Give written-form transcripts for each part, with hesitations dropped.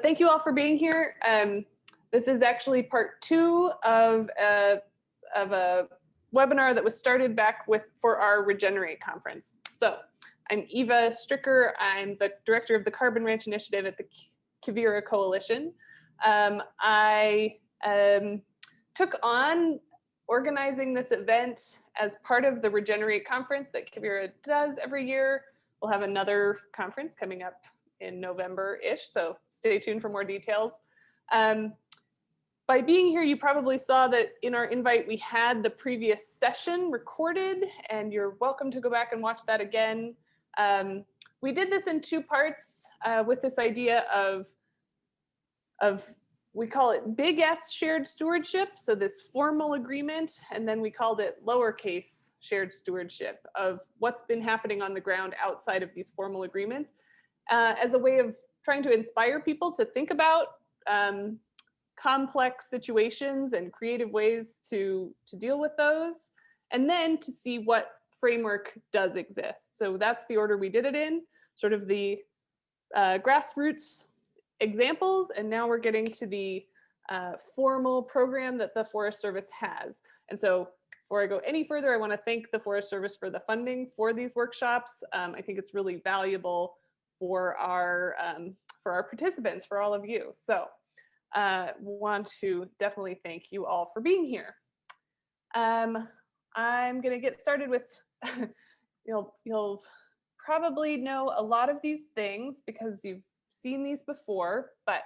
Thank you all for being here. This is actually part 2 of a webinar that was started back for our Regenerate conference. So I'm Eva Stricker. I'm the director of the Carbon Ranch Initiative at the Quivira Coalition. I took on organizing this event as part of the Regenerate conference that Quivira does every year. We'll have another conference coming up in November-ish, so stay tuned for more details. By being here, you probably saw that in our invite we had the previous session recorded, and you're welcome to go back and watch that again. We did this in 2 parts with this idea of we call it big S shared stewardship, so this formal agreement, and then we called it lowercase shared stewardship of what's been happening on the ground outside of these formal agreements, as a way of trying to inspire people to think about complex situations and creative ways to deal with those, and then to see what framework does exist. So that's the order we did it in, sort of the grassroots examples, and now we're getting to the formal program that the Forest Service has. And so before I go any further, I want to thank the Forest Service for the funding for these workshops. I think it's really valuable for our participants, for all of you. So want to definitely thank you all for being here. I'm going to get started with, you'll probably know a lot of these things because you've seen these before, but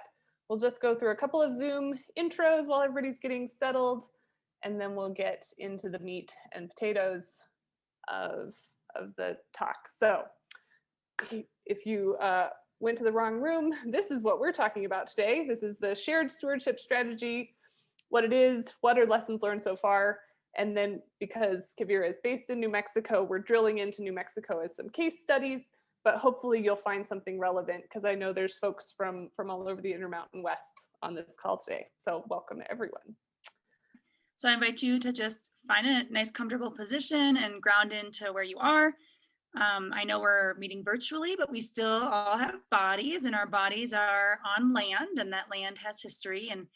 we'll just go through a couple of Zoom intros while everybody's getting settled, and then we'll get into the meat and potatoes of the talk. So if you went to the wrong room, this is what we're talking about today. This is the Shared Stewardship Strategy, what it is, what are lessons learned so far, and then because Quivira is based in New Mexico, we're drilling into New Mexico as some case studies, but hopefully you'll find something relevant because I know there's folks from all over the Intermountain West on this call today. So welcome to everyone. So I invite you to just find a nice comfortable position and ground into where you are. I know we're meeting virtually, but we still all have bodies, and our bodies are on land, and that land has history. And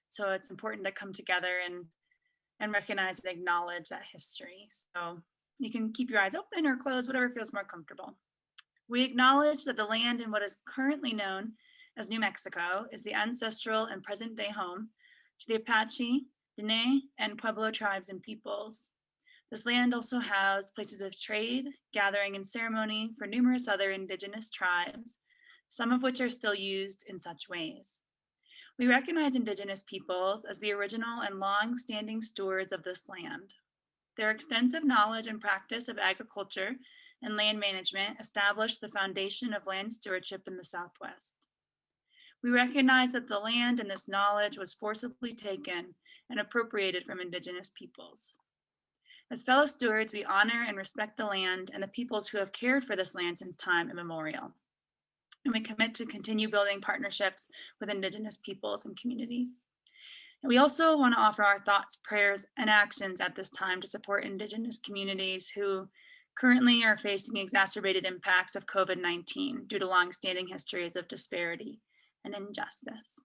so it's important to come together and recognize and acknowledge that history. So you can keep your eyes open or closed, whatever feels more comfortable. We acknowledge that the land in what is currently known as New Mexico is the ancestral and present day home to the Apache, Dene, and Pueblo tribes and peoples. This land also housed places of trade, gathering, and ceremony for numerous other indigenous tribes, some of which are still used in such ways. We recognize indigenous peoples as the original and long-standing stewards of this land. Their extensive knowledge and practice of agriculture and land management established the foundation of land stewardship in the Southwest. We recognize that the land and this knowledge was forcibly taken and appropriated from indigenous peoples. As fellow stewards, we honor and respect the land and the peoples who have cared for this land since time immemorial. And we commit to continue building partnerships with indigenous peoples and communities. And we also want to offer our thoughts, prayers, and actions at this time to support indigenous communities who currently are facing exacerbated impacts of COVID-19 due to longstanding histories of disparity and injustice.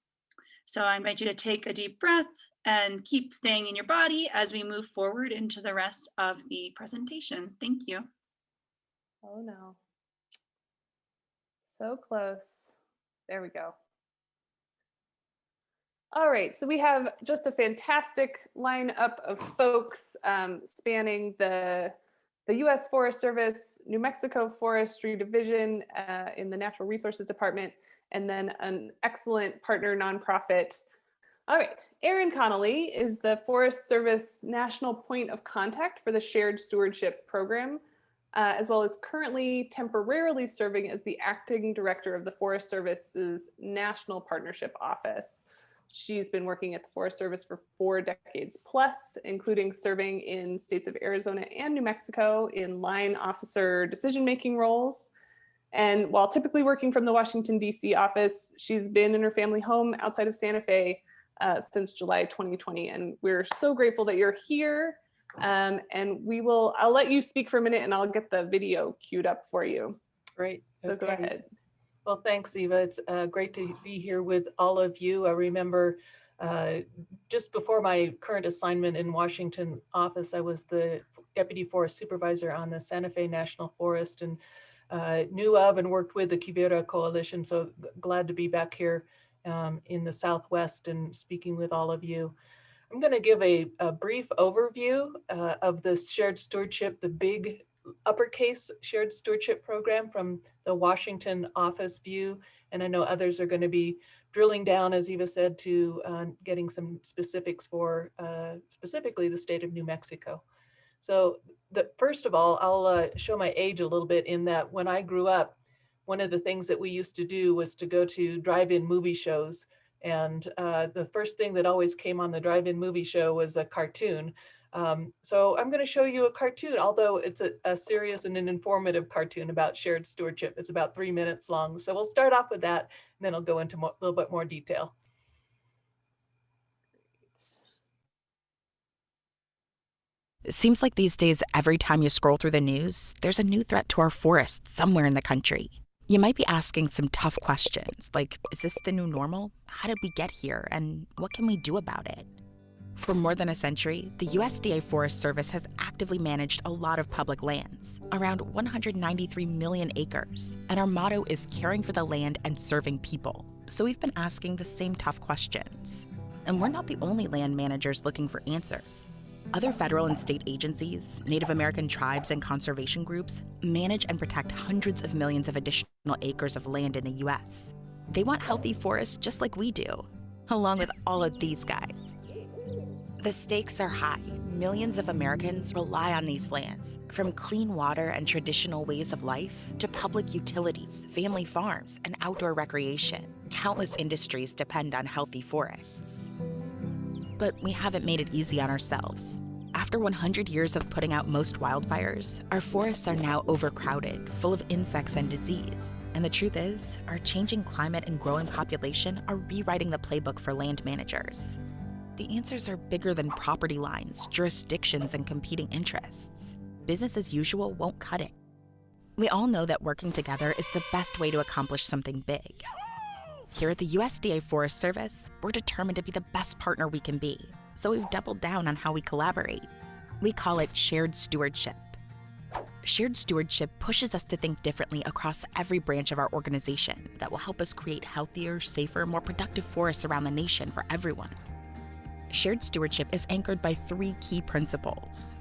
So I invite you to take a deep breath and keep staying in your body as we move forward into the rest of the presentation. Thank you. Oh no. So close. There we go. All right, so we have just a fantastic lineup of folks spanning the U.S. Forest Service, New Mexico Forestry Division in the Natural Resources Department, and then an excellent partner nonprofit. All right, Erin Connolly is the Forest Service National Point of Contact for the Shared Stewardship Program, as well as currently temporarily serving as the acting director of the Forest Service's National Partnership Office. She's been working at the Forest Service for 4 decades plus, including serving in states of Arizona and New Mexico in line officer decision-making roles. And while typically working from the Washington, D.C. office, she's been in her family home outside of Santa Fe since July 2020. And we're so grateful that you're here. And I'll let you speak for a minute and I'll get the video queued up for you. Great. So okay. Go ahead. Well, thanks, Eva. It's great to be here with all of you. I remember just before my current assignment in Washington office, I was the Deputy Forest Supervisor on the Santa Fe National Forest and knew of and worked with the Quivira Coalition. So glad to be back here in the Southwest and speaking with all of you. I'm going to give a brief overview of the Shared Stewardship, the big uppercase Shared Stewardship program from the Washington office view. And I know others are going to be drilling down, as Eva said, to getting some specifics for specifically the state of New Mexico. So first of all, I'll show my age a little bit in that when I grew up, one of the things that we used to do was to go to drive-in movie shows. And the first thing that always came on the drive-in movie show was a cartoon. So I'm going to show you a cartoon, although it's a serious and an informative cartoon about shared stewardship. It's about 3 minutes long. So we'll start off with that, and then I'll go into a little bit more detail. It seems like these days, every time you scroll through the news, there's a new threat to our forests somewhere in the country. You might be asking some tough questions, like, is this the new normal? How did we get here? And what can we do about it? For more than a century, the USDA Forest Service has actively managed a lot of public lands, around 193 million acres, and our motto is caring for the land and serving people. So we've been asking the same tough questions. And we're not the only land managers looking for answers. Other federal and state agencies, Native American tribes, and conservation groups manage and protect hundreds of millions of additional acres of land in the US. They want healthy forests just like we do, along with all of these guys. The stakes are high. Millions of Americans rely on these lands, from clean water and traditional ways of life to public utilities, family farms, and outdoor recreation. Countless industries depend on healthy forests. But we haven't made it easy on ourselves. After 100 years of putting out most wildfires, our forests are now overcrowded, full of insects and disease. And the truth is, our changing climate and growing population are rewriting the playbook for land managers. The answers are bigger than property lines, jurisdictions, and competing interests. Business as usual won't cut it. We all know that working together is the best way to accomplish something big. Here at the USDA Forest Service, we're determined to be the best partner we can be, so we've doubled down on how we collaborate. We call it Shared Stewardship. Shared Stewardship pushes us to think differently across every branch of our organization that will help us create healthier, safer, more productive forests around the nation for everyone. Shared Stewardship is anchored by 3 key principles.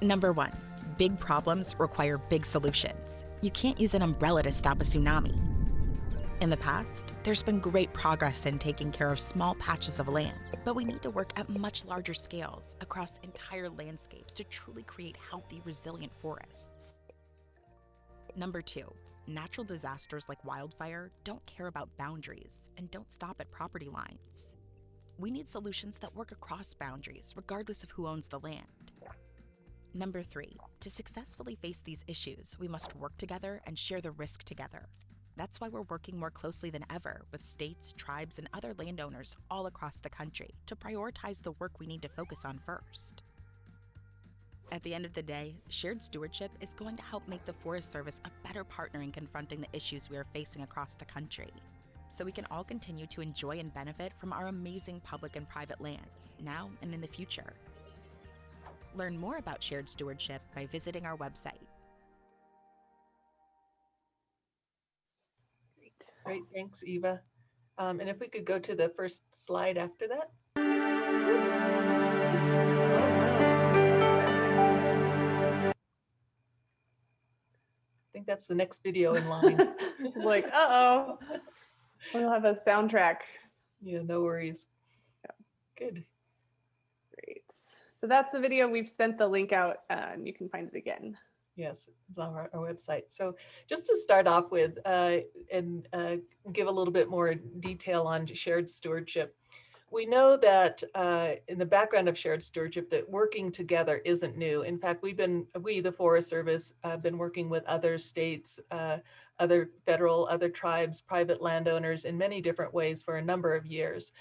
Number 1, big problems require big solutions. You can't use an umbrella to stop a tsunami. In the past, there's been great progress in taking care of small patches of land, but we need to work at much larger scales across entire landscapes to truly create healthy, resilient forests. Number 2, natural disasters like wildfire don't care about boundaries and don't stop at property lines. We need solutions that work across boundaries, regardless of who owns the land. Number 3, to successfully face these issues, we must work together and share the risk together. That's why we're working more closely than ever with states, tribes, and other landowners all across the country to prioritize the work we need to focus on first. At the end of the day, shared stewardship is going to help make the Forest Service a better partner in confronting the issues we are facing across the country, so we can all continue to enjoy and benefit from our amazing public and private lands, now and in the future. Learn more about shared stewardship by visiting our website. Great, thanks, Eva. And if we could go to the first slide after that. I think that's the next video in line. Like, uh-oh, we'll have a soundtrack. Yeah, no worries. Yeah. Good. Great. So that's the video. We've sent the link out and you can find it again. Yes, it's on our website. So just to start off with and give a little bit more detail on shared stewardship, we know that in the background of shared stewardship that working together isn't new. In fact, we, the Forest Service, have been working with other states, other federal, other tribes, private landowners in many different ways for a number of years.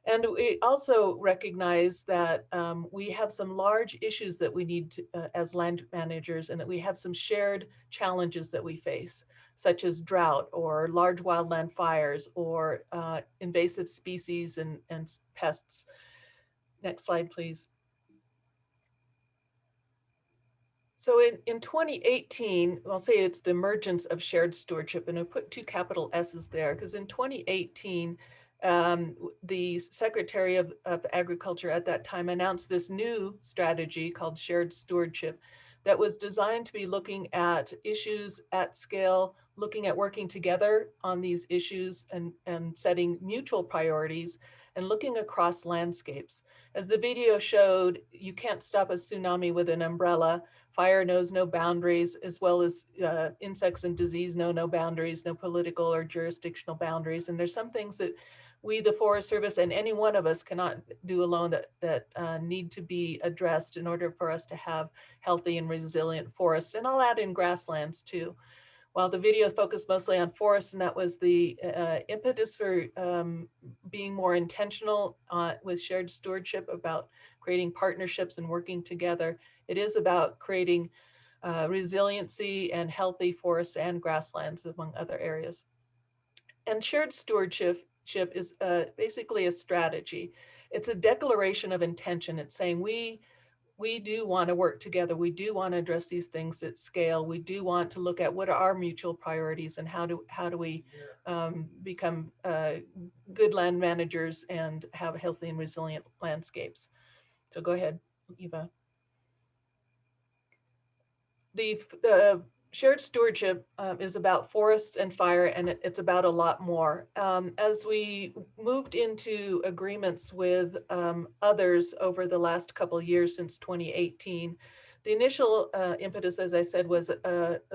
And we also recognize that we have some large issues that we need to, as land managers, and that we have some shared challenges that we face, such as drought or large wildland fires or invasive species and pests. Next slide, please. So in 2018, I'll say it's the emergence of shared stewardship, and I put 2 capital S's there because in 2018, the Secretary of Agriculture at that time announced this new strategy called Shared Stewardship that was designed to be looking at issues at scale, looking at working together on these issues and setting mutual priorities and looking across landscapes. As the video showed, you can't stop a tsunami with an umbrella. Fire knows no boundaries, as well as insects and disease know no boundaries, no political or jurisdictional boundaries. And there's some things that we, the Forest Service, and any one of us cannot do alone that need to be addressed in order for us to have healthy and resilient forests. And I'll add in grasslands too. While the video focused mostly on forests, and that was the impetus for being more intentional with shared stewardship about creating partnerships and working together, it is about creating resiliency and healthy forests and grasslands, among other areas. And shared stewardship is basically a strategy. It's a declaration of intention. It's saying we do want to work together. We do want to address these things at scale. We do want to look at what are our mutual priorities and how do we become good land managers and have healthy and resilient landscapes. So go ahead, Eva. The shared stewardship is about forests and fire, and it's about a lot more. As we moved into agreements with others over the last couple of years since 2018, the initial impetus, as I said, was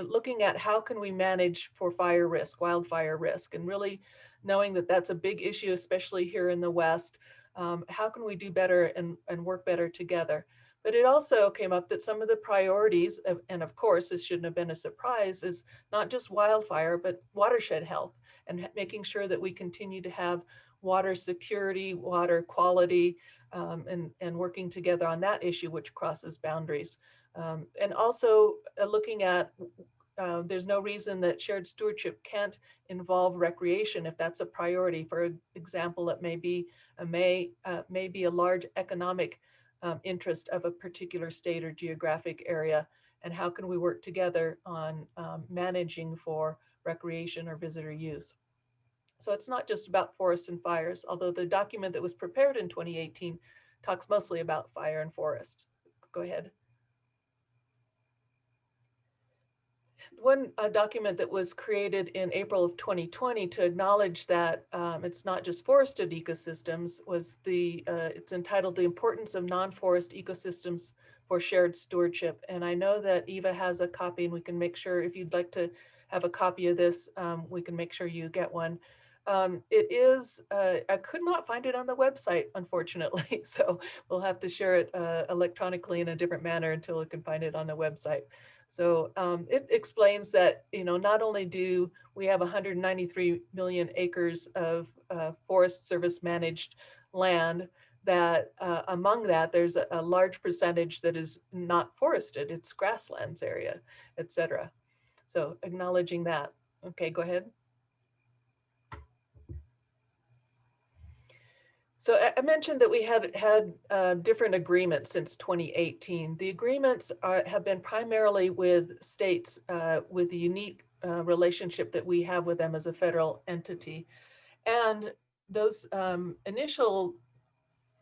looking at how can we manage for fire risk, wildfire risk, and really knowing that that's a big issue, especially here in the West. How can we do better and work better together? But it also came up that some of the priorities, and of course, this shouldn't have been a surprise, is not just wildfire, but watershed health and making sure that we continue to have water security, water quality, and working together on that issue, which crosses boundaries. And also looking at, there's no reason that shared stewardship can't involve recreation if that's a priority. For example, it may be a large economic interest of a particular state or geographic area, and how can we work together on managing for recreation or visitor use. So it's not just about forests and fires, although the document that was prepared in 2018 talks mostly about fire and forest. Go ahead. One document that was created in April of 2020 to acknowledge that it's not just forested ecosystems was it's entitled The Importance of Non-Forest Ecosystems for Shared Stewardship. And I know that Eva has a copy, and we can make sure, if you'd like to have a copy of this, we can make sure you get one. It is, I could not find it on the website, unfortunately. So we'll have to share it electronically in a different manner until we can find it on the website. So it explains that, not only do we have 193 million acres of Forest Service managed land, that among that, there's a large percentage that is not forested. It's grasslands area, et cetera. So acknowledging that. Okay, go ahead. So I mentioned that we had different agreements since 2018. The agreements have been primarily with states with the unique relationship that we have with them as a federal entity. And those initial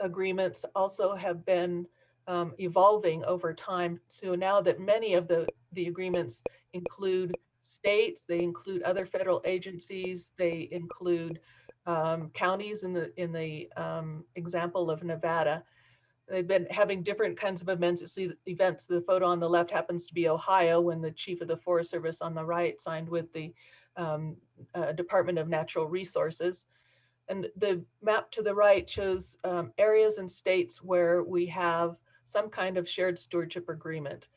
agreements also have been evolving over time. So now that many of the agreements include states, they include other federal agencies, they include counties in the example of Nevada. They've been having different kinds of events. The photo on the left happens to be Ohio, when the chief of the Forest Service on the right signed with the Department of Natural Resources. And the map to the right shows areas and states where we have some kind of shared stewardship agreement.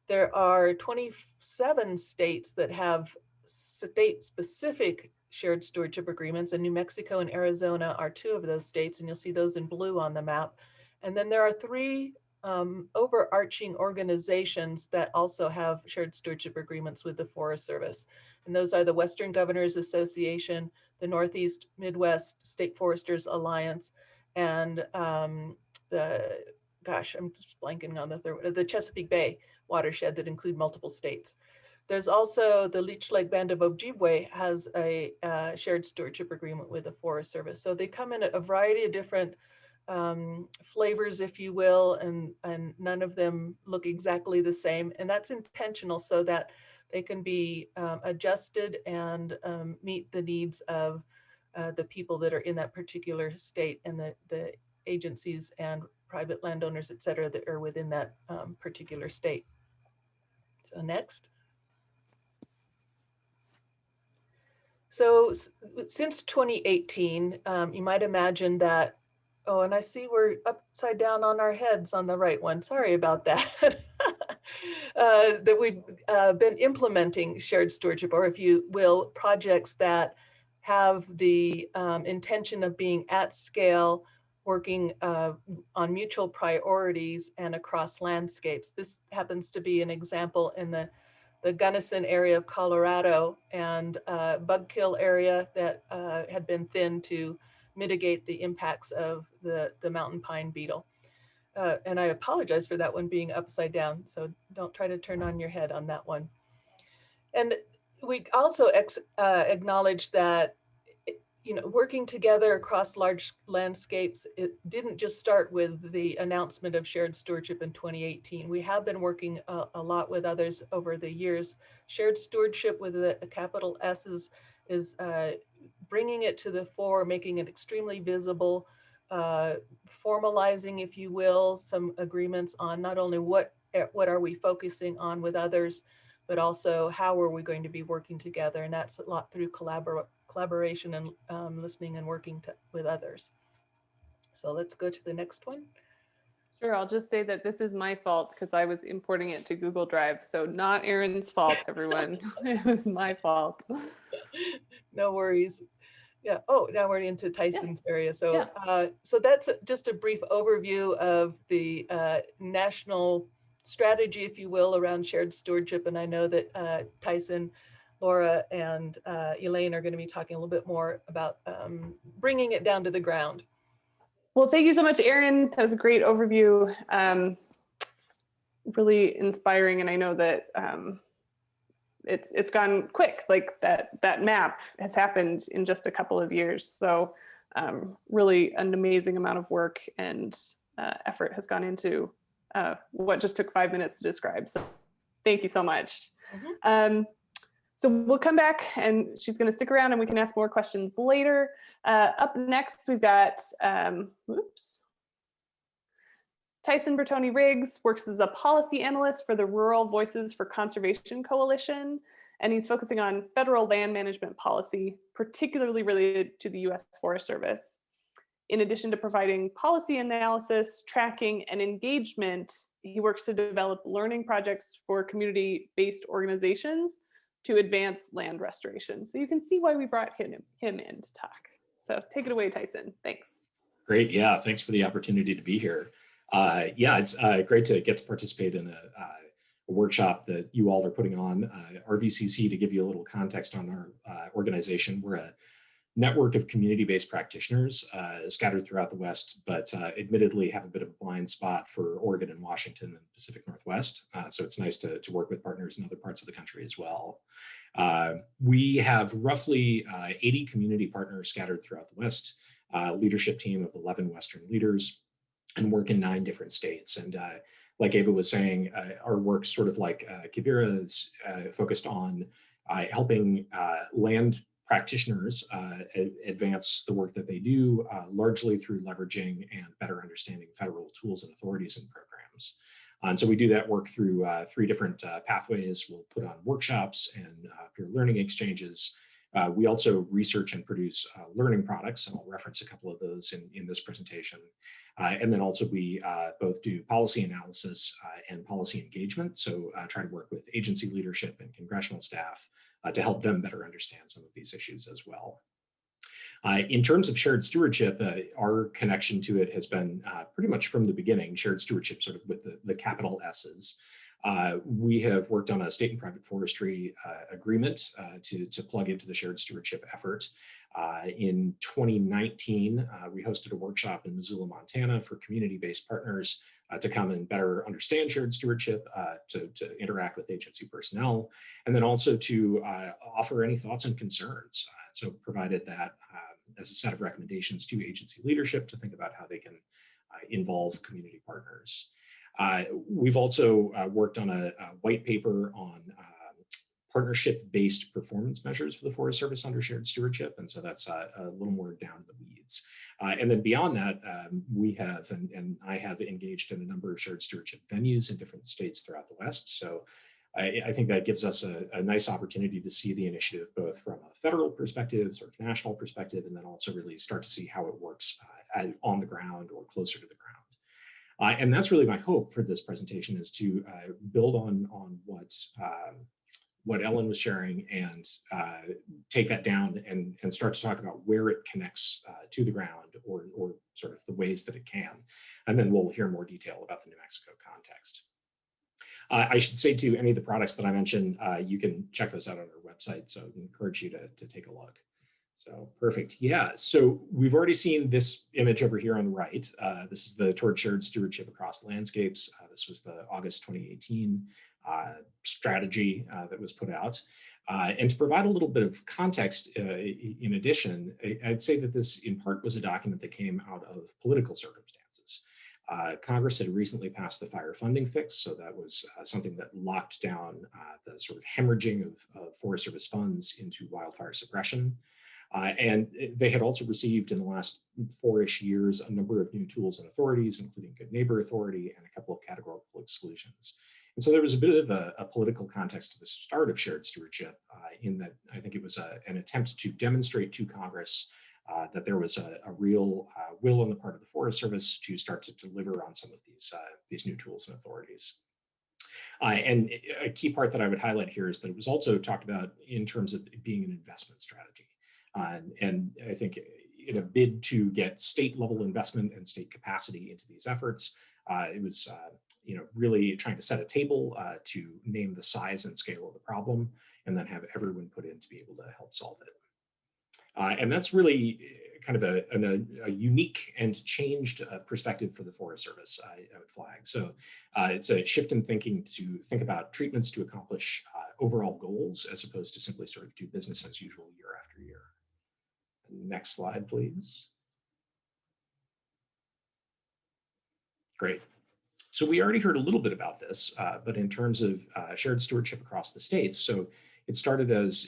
There are 27 states that have state-specific shared stewardship agreements, and New Mexico and Arizona are two of those states, and you'll see those in blue on the map. And then there are three overarching organizations that also have shared stewardship agreements with the Forest Service. And those are the Western Governors Association, the Northeast Midwest State Foresters Alliance, and I'm just blanking on the third, the Chesapeake Bay Watershed that include multiple states. There's also the Leech Lake Band of Ojibwe has a shared stewardship agreement with the Forest Service. So they come in a variety of different flavors, if you will, and none of them look exactly the same. And that's intentional so that they can be adjusted and meet the needs of the people that are in that particular state and the agencies and private landowners, et cetera, that are within that particular state. So next. So since 2018, you might imagine that, oh, and I see we're upside down on our heads on the right one. Sorry about that. That we've been implementing shared stewardship, or if you will, projects that have the intention of being at scale, working on mutual priorities and across landscapes. This happens to be an example in the Gunnison area of Colorado and bug kill area that had been thinned to mitigate the impacts of the mountain pine beetle. And I apologize for that one being upside down, so don't try to turn on your head on that one. And we also acknowledge that, you know, working together across large landscapes, it didn't just start with the announcement of shared stewardship in 2018. We have been working a lot with others over the years. Shared stewardship with a capital S is bringing it to the fore, making it extremely visible, formalizing, if you will, some agreements on not only what are we focusing on with others, but also how are we going to be working together. And that's a lot through collaboration and listening and working with others. So let's go to the next one. Sure, I'll just say that this is my fault because I was importing it to Google Drive. So not Erin's fault, everyone. It was my fault. No worries. Yeah. Oh, now we're into Tyson's area. So, so that's just a brief overview of the national strategy, if you will, around shared stewardship. And I know that Tyson, Laura, and Elaine are going to be talking a little bit more about bringing it down to the ground. Well, thank you so much, Erin. That was a great overview. Really inspiring, and I know that it's gone quick. Like that map has happened in just a couple of years. So really an amazing amount of work and effort has gone into what just took 5 minutes to describe. So thank you so much. Mm-hmm. So we'll come back and she's going to stick around and we can ask more questions later. Up next, we've got, Tyson Bertoni-Riggs works as a policy analyst for the Rural Voices for Conservation Coalition, and he's focusing on federal land management policy, particularly related to the U.S. Forest Service. In addition to providing policy analysis, tracking, and engagement, he works to develop learning projects for community-based organizations to advance land restoration. So you can see why we brought him in to talk. So take it away, Tyson. Thanks. Great. Yeah, thanks for the opportunity to be here. It's great to get to participate in a workshop that you all are putting on. RVCC, to give you a little context on our organization, we're a network of community-based practitioners scattered throughout the West, but admittedly have a bit of a blind spot for Oregon and Washington and the Pacific Northwest. So it's nice to work with partners in other parts of the country as well. We have roughly 80 community partners scattered throughout the West, leadership team of 11 Western leaders, and work in 9 different states. And like Ava was saying, our work, sort of like Kivira, is focused on helping land practitioners advance the work that they do, largely through leveraging and better understanding federal tools and authorities and programs. And so we do that work through 3 different pathways. We'll put on workshops and peer learning exchanges. We also research and produce learning products, and I'll reference a couple of those in this presentation. And then also we both do policy analysis and policy engagement. So try to work with agency leadership and congressional staff to help them better understand some of these issues as well. In terms of shared stewardship, our connection to it has been pretty much from the beginning, shared stewardship sort of with the capital S's. We have worked on a state and private forestry agreement to plug into the shared stewardship effort. In 2019, we hosted a workshop in Missoula, Montana for community-based partners to come and better understand shared stewardship, to interact with agency personnel, and then also to offer any thoughts and concerns. So provided that as a set of recommendations to agency leadership to think about how they can involve community partners. We've also worked on a white paper on partnership-based performance measures for the Forest Service under shared stewardship. And so that's a little more down in the weeds. And then beyond that, we have, and I have engaged in a number of shared stewardship venues in different states throughout the West. So I think that gives us a nice opportunity to see the initiative both from a federal perspective, sort of national perspective, and then also really start to see how it works on the ground or closer to the ground. And that's really my hope for this presentation, is to build on what Ellen was sharing and take that down and start to talk about where it connects to the ground, or sort of the ways that it can. And then we'll hear more detail about the New Mexico context. I should say too, any of the products that I mentioned, you can check those out on our website. So I encourage you to take a look. So perfect. Yeah, so we've already seen this image over here on the right. This is the Toward Shared Stewardship Across Landscapes. This was the August 2018 strategy that was put out. And to provide a little bit of context, in addition, I'd say that this in part was a document that came out of political circumstances. Congress had recently passed the fire funding fix, so that was something that locked down the sort of hemorrhaging of Forest Service funds into wildfire suppression. And they had also received in the last 4-ish years a number of new tools and authorities, including Good Neighbor Authority and a couple of categorical exclusions. And so there was a bit of a political context to the start of shared stewardship, in that I think it was an attempt to demonstrate to Congress that there was a real will on the part of the Forest Service to start to deliver on some of these new tools and authorities. And a key part that I would highlight here is that it was also talked about in terms of it being an investment strategy. And I think in a bid to get state level investment and state capacity into these efforts, it was really trying to set a table to name the size and scale of the problem, and then have everyone put in to be able to help solve it. And that's really kind of a unique and changed perspective for the Forest Service, I would flag. So it's a shift in thinking to think about treatments to accomplish overall goals, as opposed to simply sort of do business as usual year after year. Next slide, please. Great. So we already heard a little bit about this, but in terms of shared stewardship across the states, so it started as,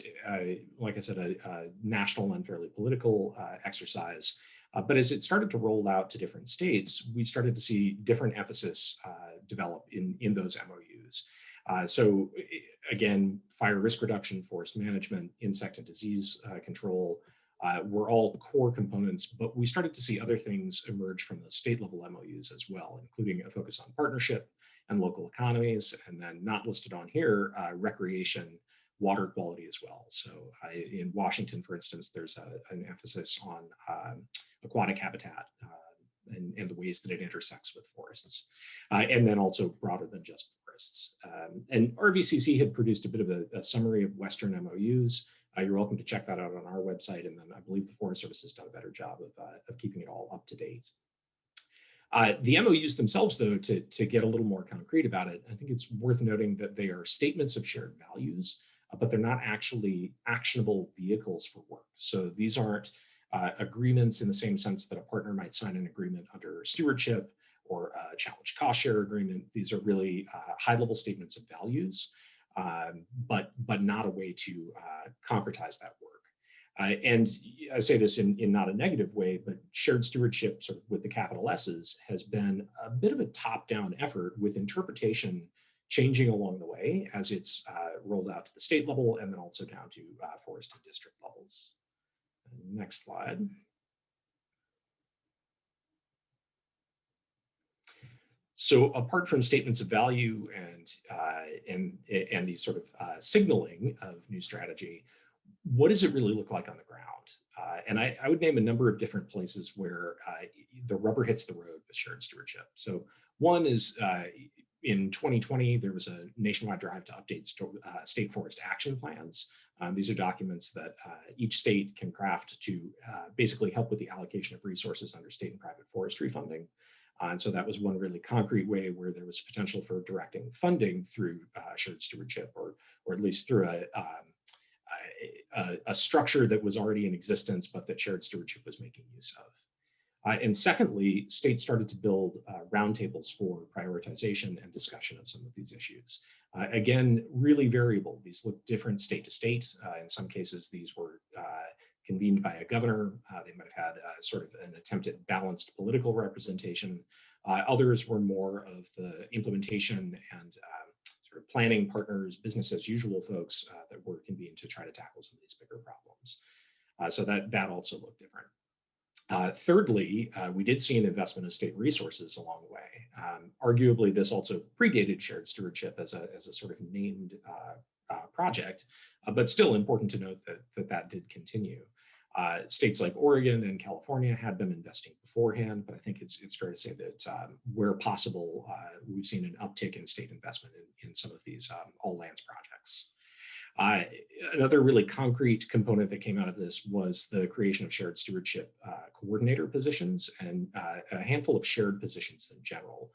like I said, a national and fairly political exercise. But as it started to roll out to different states, we started to see different emphasis develop in those MOUs. So again, fire risk reduction, forest management, insect and disease control were all core components, but we started to see other things emerge from the state level MOUs as well, including a focus on partnership and local economies, and then not listed on here, recreation, water quality as well. So in Washington, for instance, there's an emphasis on aquatic habitat and the ways that it intersects with forests, and then also broader than just forests. And RVCC had produced a bit of a summary of Western MOUs. You're welcome to check that out on our website, and then I believe the Forest Service has done a better job of keeping it all up to date. The MOUs themselves, though, to get a little more concrete about it, I think it's worth noting that they are statements of shared values, but they're not actually actionable vehicles for work. So these aren't agreements in the same sense that a partner might sign an agreement under stewardship or a challenge cost share agreement. These are really high-level statements of values, but not a way to concretize that work. And I say this in not a negative way, but shared stewardship, sort of with the capital S's, has been a bit of a top-down effort with interpretation changing along the way as it's rolled out to the state level and then also down to forest and district levels. Next slide. So apart from statements of value and these sort of signaling of new strategy, what does it really look like on the ground? And I would name a number of different places where the rubber hits the road with shared stewardship. So one is in 2020, there was a nationwide drive to update state forest action plans. These are documents that each state can craft to basically help with the allocation of resources under state and private forestry funding. And so that was one really concrete way where there was potential for directing funding through shared stewardship, or at least through a structure that was already in existence, but that shared stewardship was making use of. And secondly, states started to build roundtables for prioritization and discussion of some of these issues. Again, really variable. These look different state to state. In some cases, these were convened by a governor. They might have had sort of an attempt at balanced political representation. Others were more of the implementation and sort of planning partners, business as usual folks that were convened to try to tackle some of these bigger problems. So that also looked different. Thirdly, we did see an investment of state resources along the way. Arguably, this also predated shared stewardship as a sort of named project, but still important to note that did continue. States like Oregon and California had been investing beforehand, but I think it's fair to say that where possible, we've seen an uptick in state investment in some of these all lands projects. Another really concrete component that came out of this was the creation of shared stewardship coordinator positions and a handful of shared positions in general.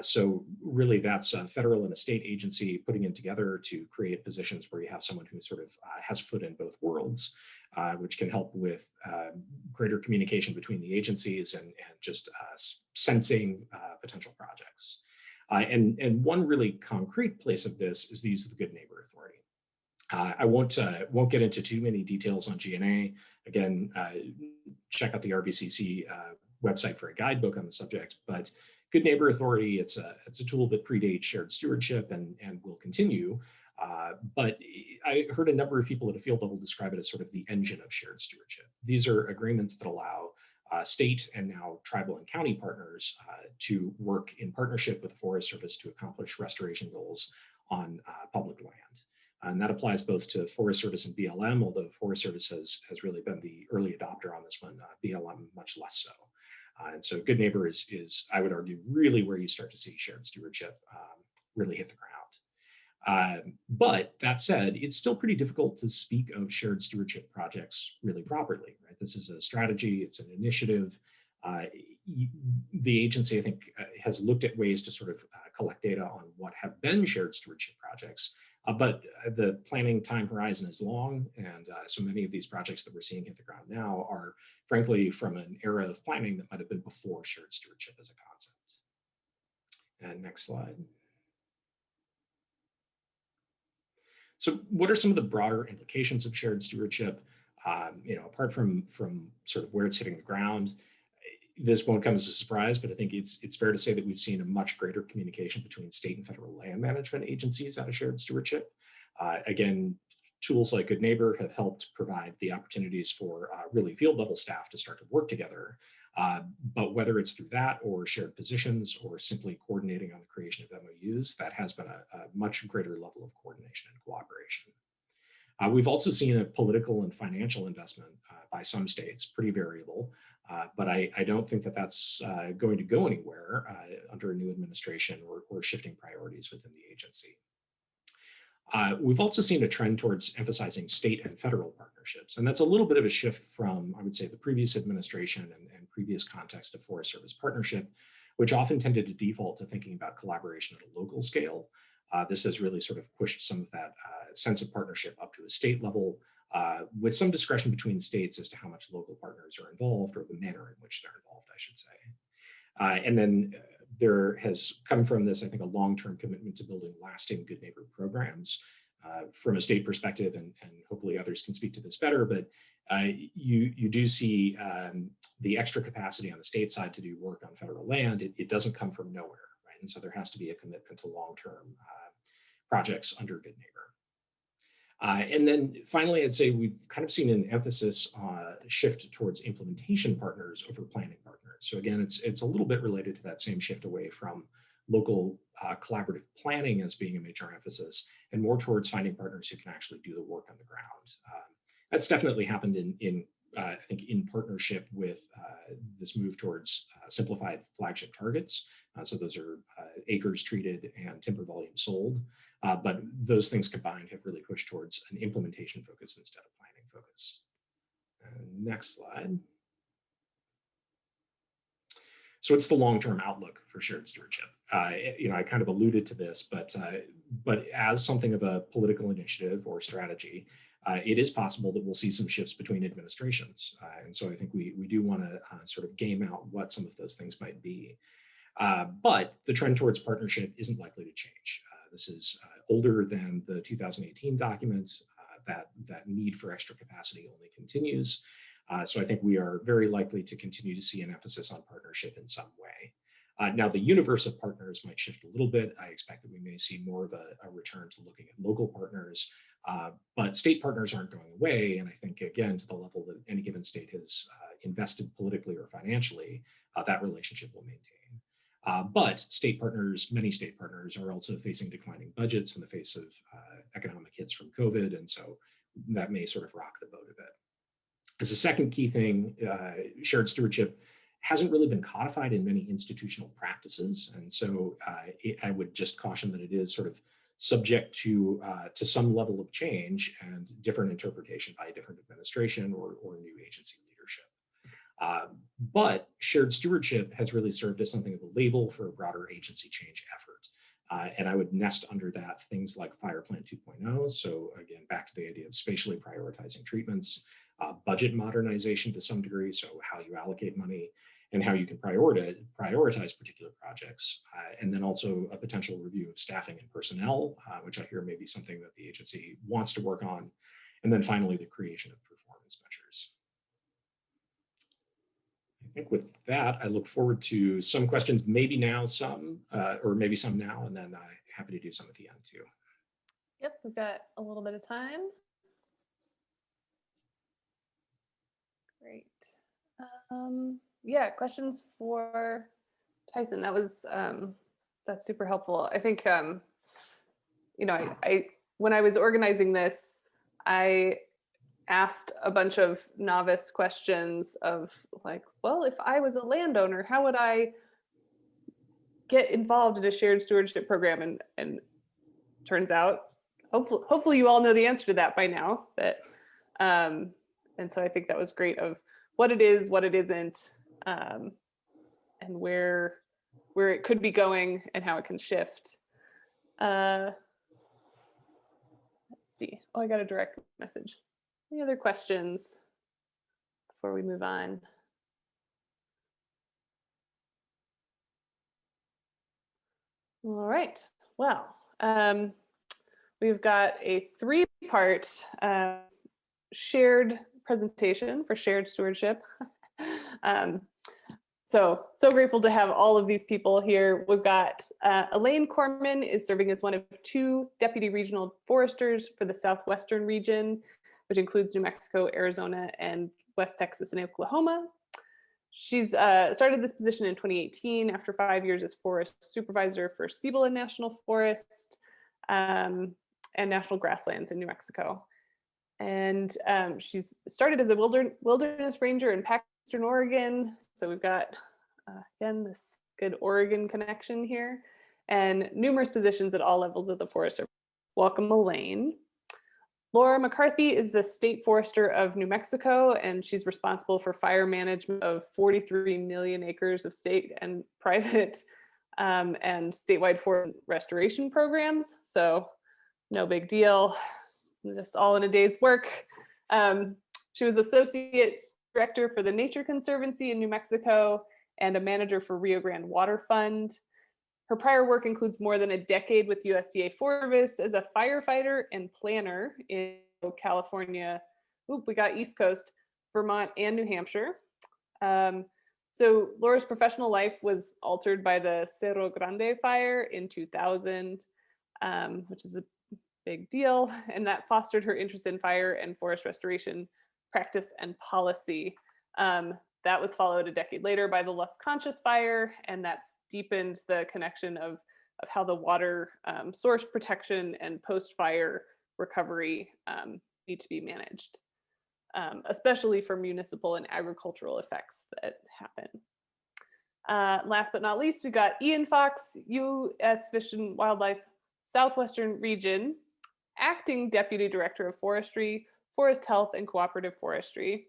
So really that's a federal and a state agency putting in together to create positions where you have someone who sort of has foot in both worlds, which can help with greater communication between the agencies and just sensing potential projects. And one really concrete place of this is the use of the Good Neighbor Authority. I won't get into too many details on GNA. Again, check out the RBCC website for a guidebook on the subject. But Good Neighbor Authority, it's a tool that predates shared stewardship and will continue. But I heard a number of people at a field level describe it as sort of the engine of shared stewardship. These are agreements that allow state and now tribal and county partners to work in partnership with the Forest Service to accomplish restoration goals on public land. And that applies both to Forest Service and BLM, although Forest Service has really been the early adopter on this one, BLM much less so. And so Good Neighbor is, I would argue, really where you start to see shared stewardship really hit the ground. But that said, it's still pretty difficult to speak of shared stewardship projects really properly, right? This is a strategy, it's an initiative. The agency, I think, has looked at ways to sort of collect data on what have been shared stewardship projects, but the planning time horizon is long, and so many of these projects that we're seeing hit the ground now are, frankly, from an era of planning that might have been before shared stewardship as a concept. And next slide. So what are some of the broader implications of shared stewardship? Apart from sort of where it's hitting the ground, this won't come as a surprise, but I think it's fair to say that we've seen a much greater communication between state and federal land management agencies out of shared stewardship. Again, tools like Good Neighbor have helped provide the opportunities for really field level staff to start to work together. But whether it's through that or shared positions or simply coordinating on the creation of MOUs, that has been a much greater level of coordination and cooperation. We've also seen a political and financial investment by some states, pretty variable, but I don't think that that's going to go anywhere under a new administration or shifting priorities within the agency. We've also seen a trend towards emphasizing state and federal partnerships, and that's a little bit of a shift from, I would say, the previous administration and previous context of Forest Service partnership, which often tended to default to thinking about collaboration at a local scale. This has really sort of pushed some of that sense of partnership up to a state level, with some discretion between states as to how much local partners are involved or the manner in which they're involved, I should say. And then there has come from this, I think, a long-term commitment to building lasting Good Neighbor programs from a state perspective, and hopefully others can speak to this better, but you do see the extra capacity on the state side to do work on federal land. It doesn't come from nowhere, right? And so there has to be a commitment to long-term projects under Good Neighbor. And then finally, I'd say we've kind of seen an emphasis shift towards implementation partners over planning partners. So again, it's a little bit related to that same shift away from local collaborative planning as being a major emphasis, and more towards finding partners who can actually do the work on the ground. That's definitely happened I think in partnership with this move towards simplified flagship targets. So those are acres treated and timber volume sold. But those things combined have really pushed towards an implementation focus instead of planning focus. Next slide. So it's the long-term outlook for shared stewardship. I kind of alluded to this, but as something of a political initiative or strategy, it is possible that we'll see some shifts between administrations. And so I think we do want to sort of game out what some of those things might be. But the trend towards partnership isn't likely to change. This is older than the 2018 document. That need for extra capacity only continues. So I think we are very likely to continue to see an emphasis on partnership in some way. Now, the universe of partners might shift a little bit. I expect that we may see more of a return to looking at local partners, but state partners aren't going away. And I think, again, to the level that any given state has invested politically or financially, that relationship will maintain. But state partners, many state partners, are also facing declining budgets in the face of economic hits from COVID. And so that may sort of rock the boat a bit. As a second key thing, shared stewardship hasn't really been codified in many institutional practices. And so I would just caution that it is sort of subject to some level of change and different interpretation by a different administration or new agency leadership. But shared stewardship has really served as something of a label for a broader agency change effort. And I would nest under that things like Fire Plan 2.0. So again, back to the idea of spatially prioritizing treatments, budget modernization to some degree, so how you allocate money and how you can prioritize particular projects, and then also a potential review of staffing and personnel, which I hear may be something that the agency wants to work on, and then finally the creation of performance measures. I think with that, I look forward to some questions, maybe now some, or maybe some now, and then I'm happy to do some at the end too. Yep, we've got a little bit of time. Great. Yeah, questions for Tyson. That's super helpful. I think, I when I was organizing this, I asked a bunch of novice questions of like, well, if I was a landowner, how would I get involved in a shared stewardship program? And turns out, hopefully you all know the answer to that by now. And so I think that was great of what it is, what it isn't, and where it could be going and how it can shift. Let's see. Oh, I got a direct message. Any other questions before we move on? All right. Well, we've got a three-part shared presentation for shared stewardship. So grateful to have all of these people here. We've got Elaine Corman is serving as one of 2 deputy regional foresters for the Southwestern region, which includes New Mexico, Arizona, and West Texas and Oklahoma. She's started this position in 2018 after 5 years as forest supervisor for Cibola National Forest and National Grasslands in New Mexico. And she's started as a wilderness ranger in Paxton, Oregon. So we've got, again, this good Oregon connection here, and numerous positions at all levels of the Forest Service. Welcome, Elaine. Laura McCarthy is the state forester of New Mexico, and she's responsible for fire management of 43 million acres of state and private and statewide forest restoration programs. So no big deal. Just all in a day's work. She was associate director for the Nature Conservancy in New Mexico and a manager for Rio Grande Water Fund. Her prior work includes more than a decade with USDA Forest Service as a firefighter and planner in California. We got East Coast, Vermont, and New Hampshire. So Laura's professional life was altered by the Cerro Grande fire in 2000, which is a big deal, and that fostered her interest in fire and forest restoration practice and policy. That was followed a decade later by the Lost Conscious fire, and that's deepened the connection of how the water source protection and post-fire recovery need to be managed, especially for municipal and agricultural effects that happen. Last but not least, we got Ian Fox, U.S. Fish and Wildlife Southwestern Region, Acting Deputy Director of Forestry, Forest Health, and Cooperative Forestry.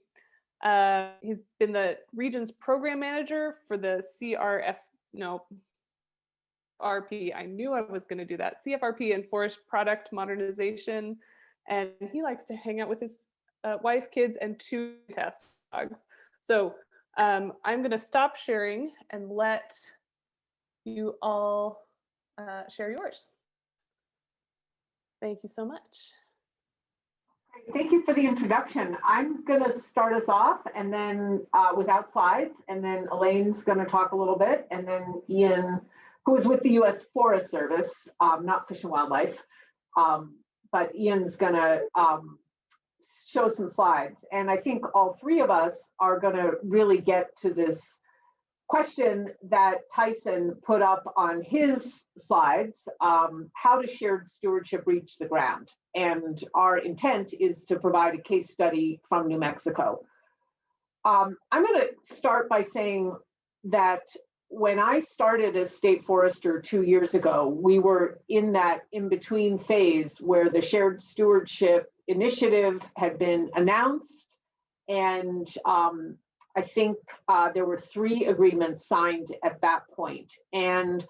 He's been the region's program manager for the CFRP. I knew I was going to do that. CFRP and Forest Product Modernization. And he likes to hang out with his wife, kids, and 2 test dogs. So I'm going to stop sharing and let you all share yours. Thank you so much. Thank you for the introduction. I'm going to start us off and then without slides, and then Elaine's going to talk a little bit, and then Ian, who is with the U.S. Forest Service, not Fish and Wildlife, but Ian's going to show some slides. And I think all 3 of us are going to really get to this question that Tyson put up on his slides, how does shared stewardship reach the ground? And our intent is to provide a case study from New Mexico. I'm going to start by saying that when I started as state forester 2 years ago, we were in that in-between phase where the shared stewardship initiative had been announced, and I think there were 3 agreements signed at that point. And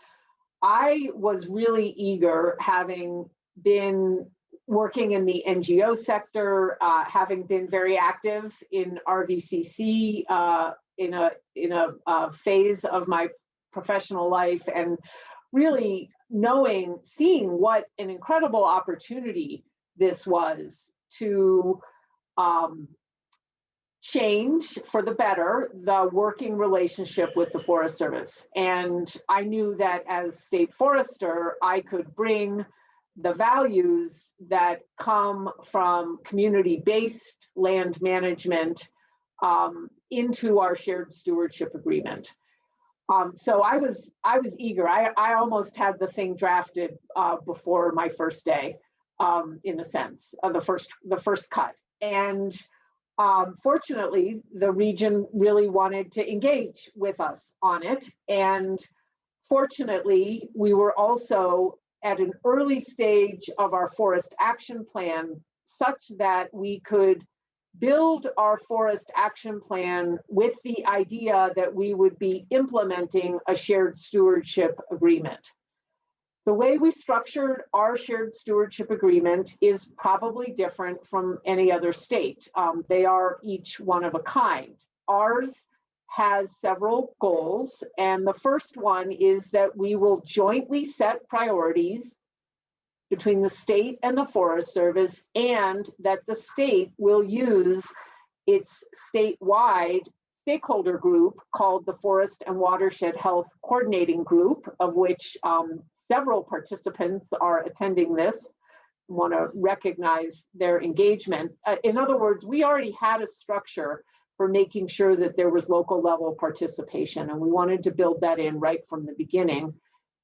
I was really eager, having been working in the NGO sector, having been very active in RVCC in a phase of my professional life, and really seeing what an incredible opportunity this was to change for the better the working relationship with the Forest Service. And I knew that as state forester, I could bring the values that come from community-based land management into our shared stewardship agreement. So I was eager. I almost had the thing drafted before my first day, in a sense, of the first cut. And fortunately, the region really wanted to engage with us on it. And fortunately, we were also at an early stage of our forest action plan, such that we could build our forest action plan with the idea that we would be implementing a shared stewardship agreement. The way we structured our shared stewardship agreement is probably different from any other state. They are each one of a kind. Ours has several goals, and the first one is that we will jointly set priorities between the state and the Forest Service, and that the state will use its statewide stakeholder group called the Forest and Watershed Health Coordinating Group, of which several participants are attending this. I want to recognize their engagement. In other words, we already had a structure for making sure that there was local level participation, and we wanted to build that in right from the beginning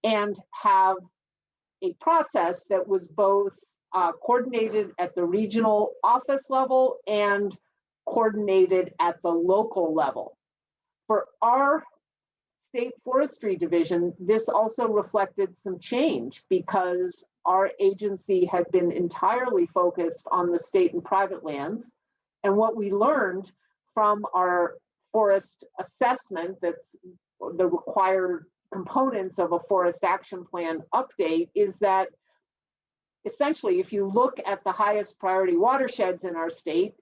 and have a process that was both coordinated at the regional office level and coordinated at the local level. For our state forestry division, this also reflected some change because our agency had been entirely focused on the state and private lands. And what we learned from our forest assessment, that's the required components of a forest action plan update, is that essentially, if you look at the highest priority watersheds in our state,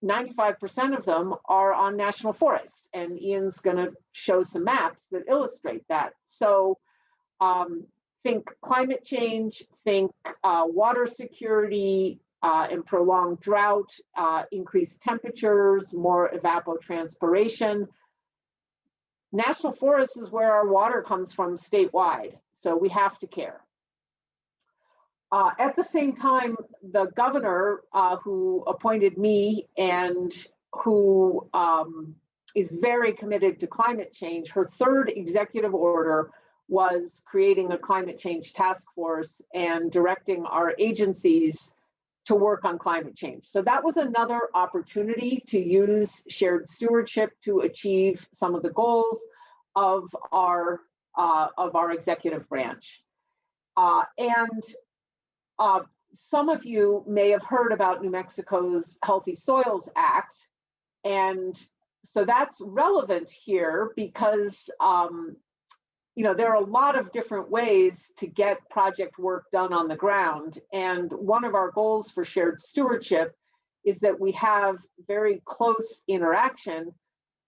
95% of them are on national forest, and Ian's going to show some maps that illustrate that. So think climate change, think water security and prolonged drought, increased temperatures, more evapotranspiration. National forest is where our water comes from statewide, so we have to care. At the same time, the governor who appointed me and who is very committed to climate change, her third executive order was creating a climate change task force and directing our agencies to work on climate change. So that was another opportunity to use shared stewardship to achieve some of the goals of our executive branch. Some of you may have heard about New Mexico's Healthy Soils Act. And so that's relevant here because there are a lot of different ways to get project work done on the ground. And one of our goals for shared stewardship is that we have very close interaction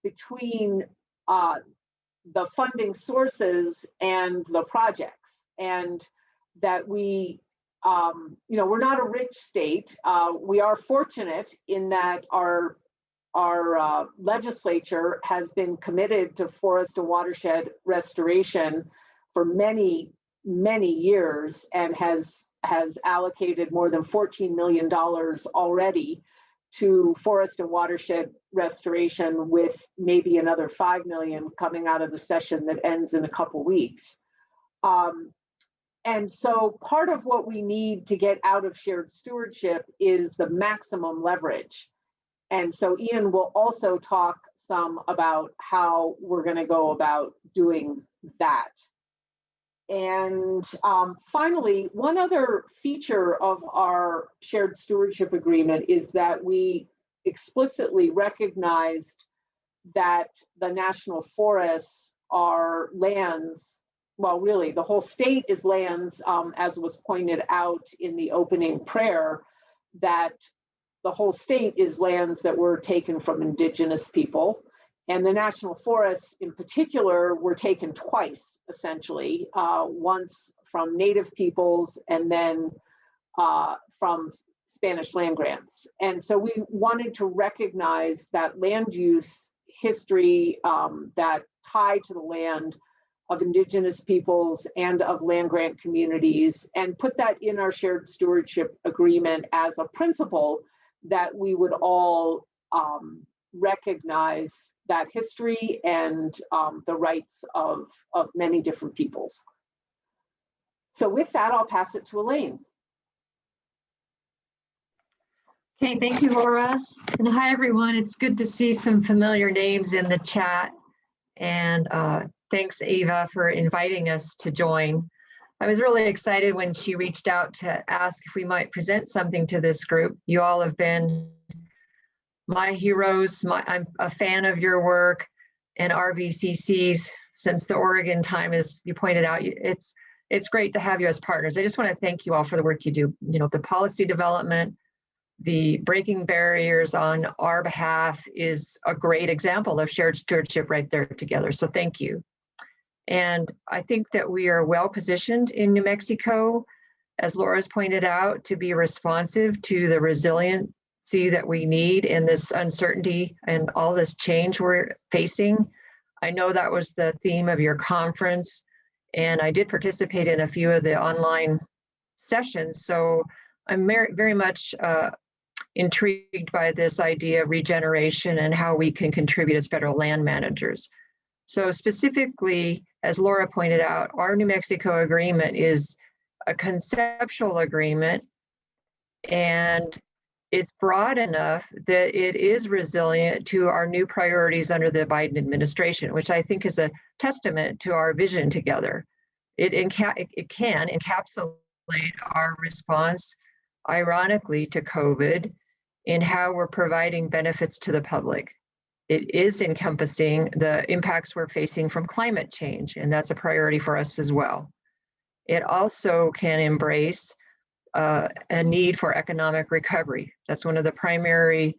between the funding sources and the projects, and that we're not a rich state. We are fortunate in that our legislature has been committed to forest and watershed restoration for many, many years and has allocated more than $14 million already to forest and watershed restoration, with maybe another $5 million coming out of the session that ends in a couple weeks. And so part of what we need to get out of shared stewardship is the maximum leverage. And so Ian will also talk some about how we're going to go about doing that. And finally, one other feature of our shared stewardship agreement is that we explicitly recognized that the national forests are lands. Well, really, the whole state is lands, as was pointed out in the opening prayer, that the whole state is lands that were taken from indigenous people. And the national forests in particular were taken twice, essentially, once from native peoples and then from Spanish land grants. And so we wanted to recognize that land use history that tied to the land of indigenous peoples and of land grant communities, and put that in our shared stewardship agreement as a principle that we would all recognize that history and the rights of many different peoples. So with that, I'll pass it to Elaine. Okay, thank you, Laura. And hi, everyone. It's good to see some familiar names in the chat. And thanks, Ava, for inviting us to join. I was really excited when she reached out to ask if we might present something to this group. You all have been my heroes. I'm a fan of your work and RVCC's since the Oregon time, as you pointed out. It's great to have you as partners. I just want to thank you all for the work you do. The policy development, the breaking barriers on our behalf is a great example of shared stewardship right there together. So thank you. And I think that we are well positioned in New Mexico, as Laura's pointed out, to be responsive to the resiliency that we need in this uncertainty and all this change we're facing. I know that was the theme of your conference, and I did participate in a few of the online sessions. So I'm very much intrigued by this idea of regeneration and how we can contribute as federal land managers. So specifically, as Laura pointed out, our New Mexico agreement is a conceptual agreement, and it's broad enough that it is resilient to our new priorities under the Biden administration, which I think is a testament to our vision together. It can encapsulate our response, ironically, to COVID in how we're providing benefits to the public. It is encompassing the impacts we're facing from climate change, and that's a priority for us as well. It also can embrace a need for economic recovery. That's one of the primary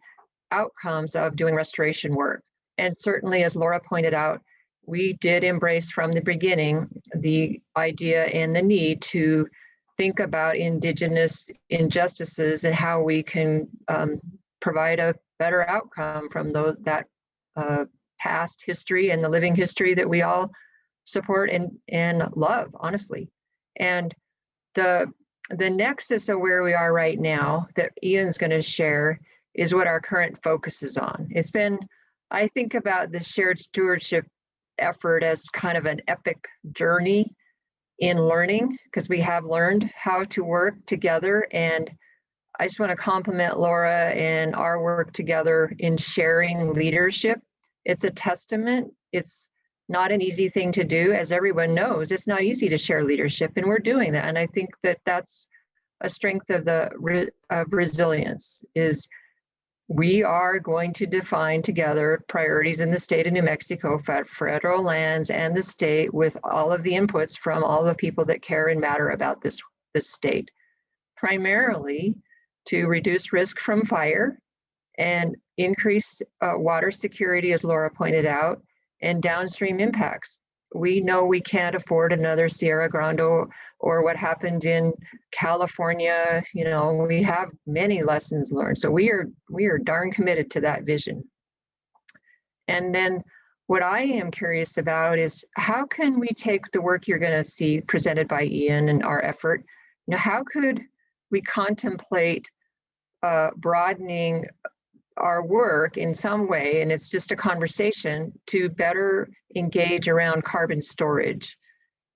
outcomes of doing restoration work. And certainly, as Laura pointed out, we did embrace from the beginning the idea and the need to think about Indigenous injustices and how we can provide a better outcome from that past history and the living history that we all support and love, honestly. And the nexus of where we are right now that Ian's going to share is what our current focus is on. It's been, I think about the shared stewardship effort as kind of an epic journey in learning, because we have learned how to work together. And I just want to compliment Laura and our work together in sharing leadership. It's a testament. It's not an easy thing to do. As everyone knows, it's not easy to share leadership, and we're doing that. And I think that that's a strength of resilience, is we are going to define together priorities in the state of New Mexico, federal lands and the state, with all of the inputs from all the people that care and matter about this state, primarily to reduce risk from fire and increase water security, as Laura pointed out, and downstream impacts. We know we can't afford another Sierra Grande or what happened in California. You know, we have many lessons learned. So we are darn committed to that vision. And then what I am curious about is, how can we take the work you're going to see presented by Ian and our effort? You know, how could we contemplate broadening our work in some way, and it's just a conversation, to better engage around carbon storage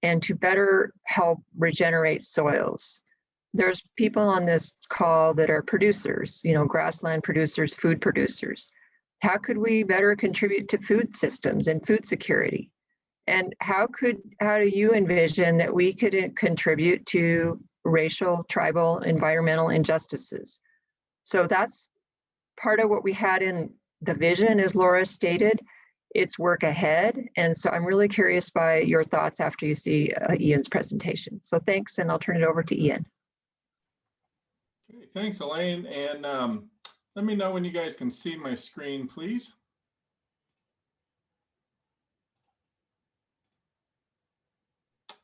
and to better help regenerate soils? There's people on this call that are producers, you know, grassland producers, food producers. How could we better contribute to food systems and food security? And how do you envision that we could contribute to racial, tribal, environmental injustices? So that's part of what we had in the vision, as Laura stated. It's work ahead. And so I'm really curious by your thoughts after you see Ian's presentation. So thanks, and I'll turn it over to Ian. Okay, thanks, Elaine. And let me know when you guys can see my screen, please.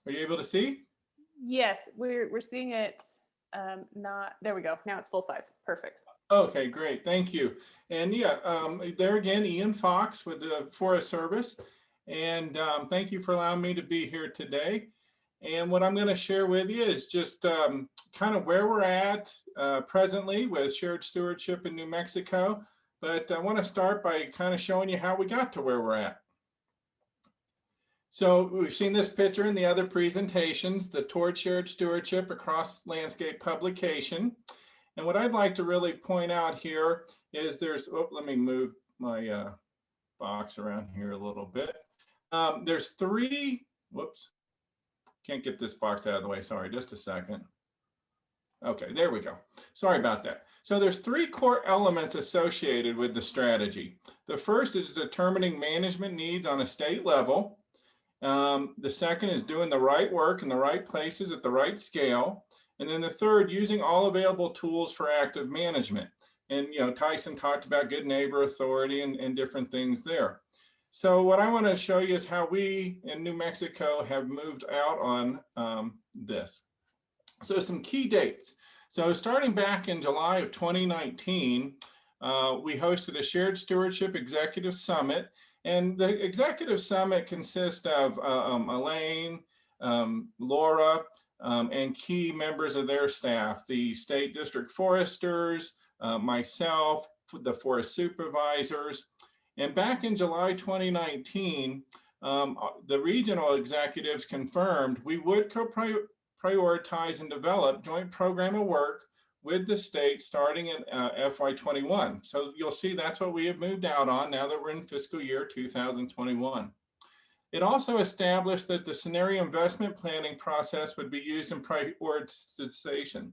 Are you able to see? Yes, we're seeing it. Not, there we go. Now it's full size. Perfect. Okay, great. Thank you. And yeah, there again, Ian Fox with the Forest Service. And thank you for allowing me to be here today. And what I'm going to share with you is just kind of where we're at presently with shared stewardship in New Mexico. But I want to start by kind of showing you how we got to where we're at. So we've seen this picture in the other presentations, the Toward Shared Stewardship Across Landscape publication. And what I'd like to really point out here is there's, let me move my box around here a little bit. There's three, whoops, can't get this box out of the way, sorry, just a second. Okay, there we go. Sorry about that. So there's three core elements associated with the strategy. The first is determining management needs on a state level. The second is doing the right work in the right places at the right scale. And then the third, using all available tools for active management. And, you know, Tyson talked about good neighbor authority and different things there. So what I want to show you is how we in New Mexico have moved out on this. So some key dates. So starting back in July of 2019, we hosted a Shared Stewardship Executive Summit. And the Executive Summit consists of Elaine, Laura, and key members of their staff, the state district foresters, myself, the forest supervisors. And back in July 2019, the regional executives confirmed we would prioritize and develop joint program of work with the state starting in FY21. So you'll see that's what we have moved out on now that we're in fiscal year 2021. It also established that the scenario investment planning process would be used in prioritization.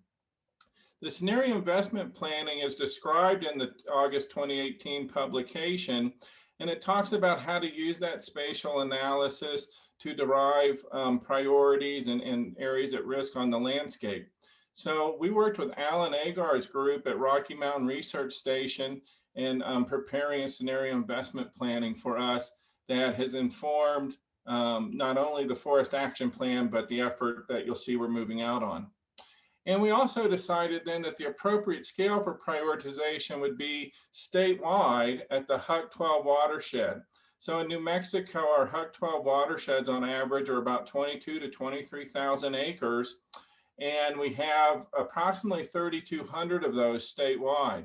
The scenario investment planning is described in the August 2018 publication, and it talks about how to use that spatial analysis to derive priorities and areas at risk on the landscape. So we worked with Alan Agar's group at Rocky Mountain Research Station in preparing a scenario investment planning for us that has informed not only the forest action plan, but the effort that you'll see we're moving out on. And we also decided then that the appropriate scale for prioritization would be statewide at the HUC 12 watershed. So in New Mexico, our HUC 12 watersheds on average are about 22 to 23,000 acres. And we have approximately 3,200 of those statewide.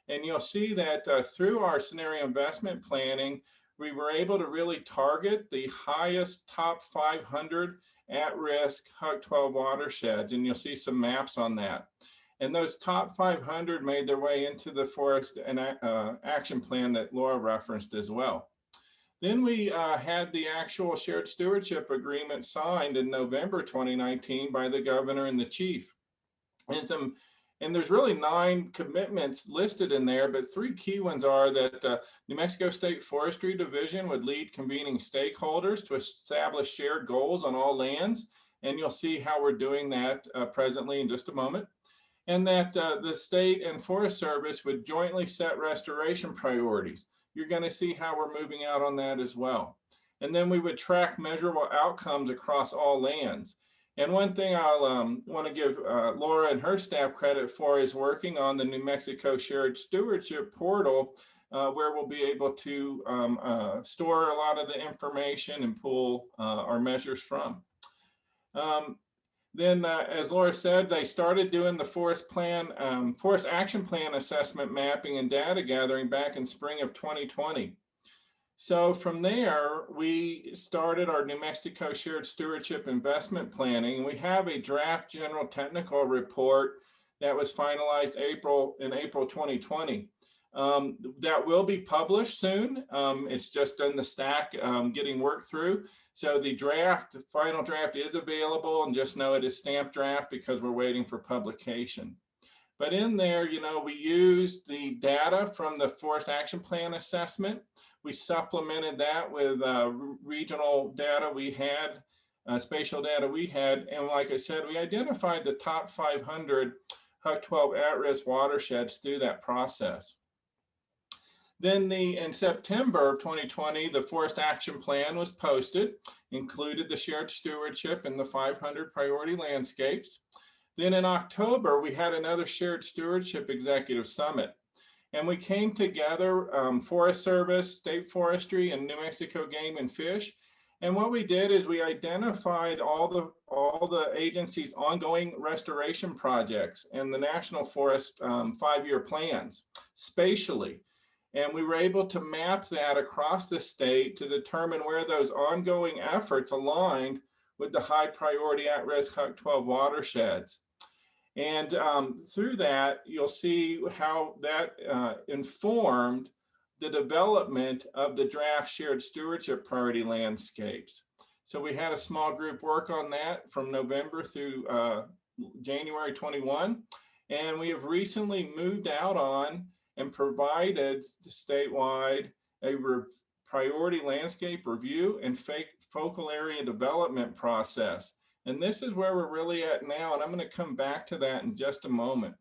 And you'll see that through our scenario investment planning, we were able to really target the highest top 500 at-risk HUC 12 watersheds, and you'll see some maps on that. And those top 500 made their way into the forest and action plan that Laura referenced as well. Then we had the actual shared stewardship agreement signed in November 2019 by the governor and the chief. And there's really 9 commitments listed in there, but 3 key ones are that New Mexico State Forestry Division would lead convening stakeholders to establish shared goals on all lands. And you'll see how we're doing that presently in just a moment. And that the state and Forest Service would jointly set restoration priorities. You're going to see how we're moving out on that as well. And then we would track measurable outcomes across all lands. And one thing I'll want to give Laura and her staff credit for is working on the New Mexico Shared Stewardship portal, where we'll be able to store a lot of the information and pull our measures from. Then, as Laura said, they started doing the forest action plan assessment mapping and data gathering back in spring of 2020. So from there, we started our New Mexico Shared Stewardship investment planning. We have a draft general technical report that was finalized in April 2020. That will be published soon. It's just in the stack getting worked through. So the final draft is available, and just know it is stamped draft because we're waiting for publication. But in there, we used the data from the Forest Action Plan assessment. We supplemented that with regional data we had, spatial data we had. And like I said, we identified the top 500 HUC 12 at-risk watersheds through that process. Then in September of 2020, the Forest Action Plan was posted, included the shared stewardship and the 500 priority landscapes. Then in October, we had another shared stewardship executive summit. And we came together, Forest Service, State Forestry, and New Mexico Game and Fish. And what we did is we identified all the agencies' ongoing restoration projects and the National Forest 5-year plans spatially. And we were able to map that across the state to determine where those ongoing efforts aligned with the high priority at-risk HUC 12 watersheds. And through that, you'll see how that informed the development of the draft shared stewardship priority landscapes. So we had a small group work on that from November through January 21. And we have recently moved out on and provided statewide a priority landscape review and focal area development process. And this is where we're really at now, and I'm going to come back to that in just a moment.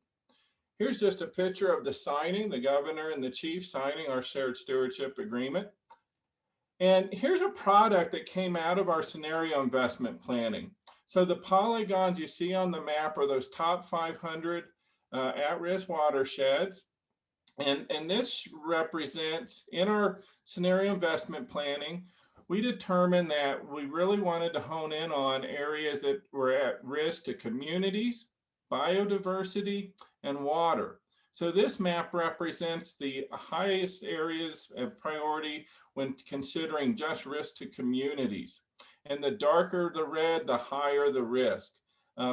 Here's just a picture of the signing, the governor and the chief signing our shared stewardship agreement. And here's a product that came out of our scenario investment planning. So the polygons you see on the map are those top 500 at-risk watersheds. And this represents, in our scenario investment planning, we determined that we really wanted to hone in on areas that were at risk to communities, biodiversity, and water. So this map represents the highest areas of priority when considering just risk to communities. And the darker the red, the higher the risk.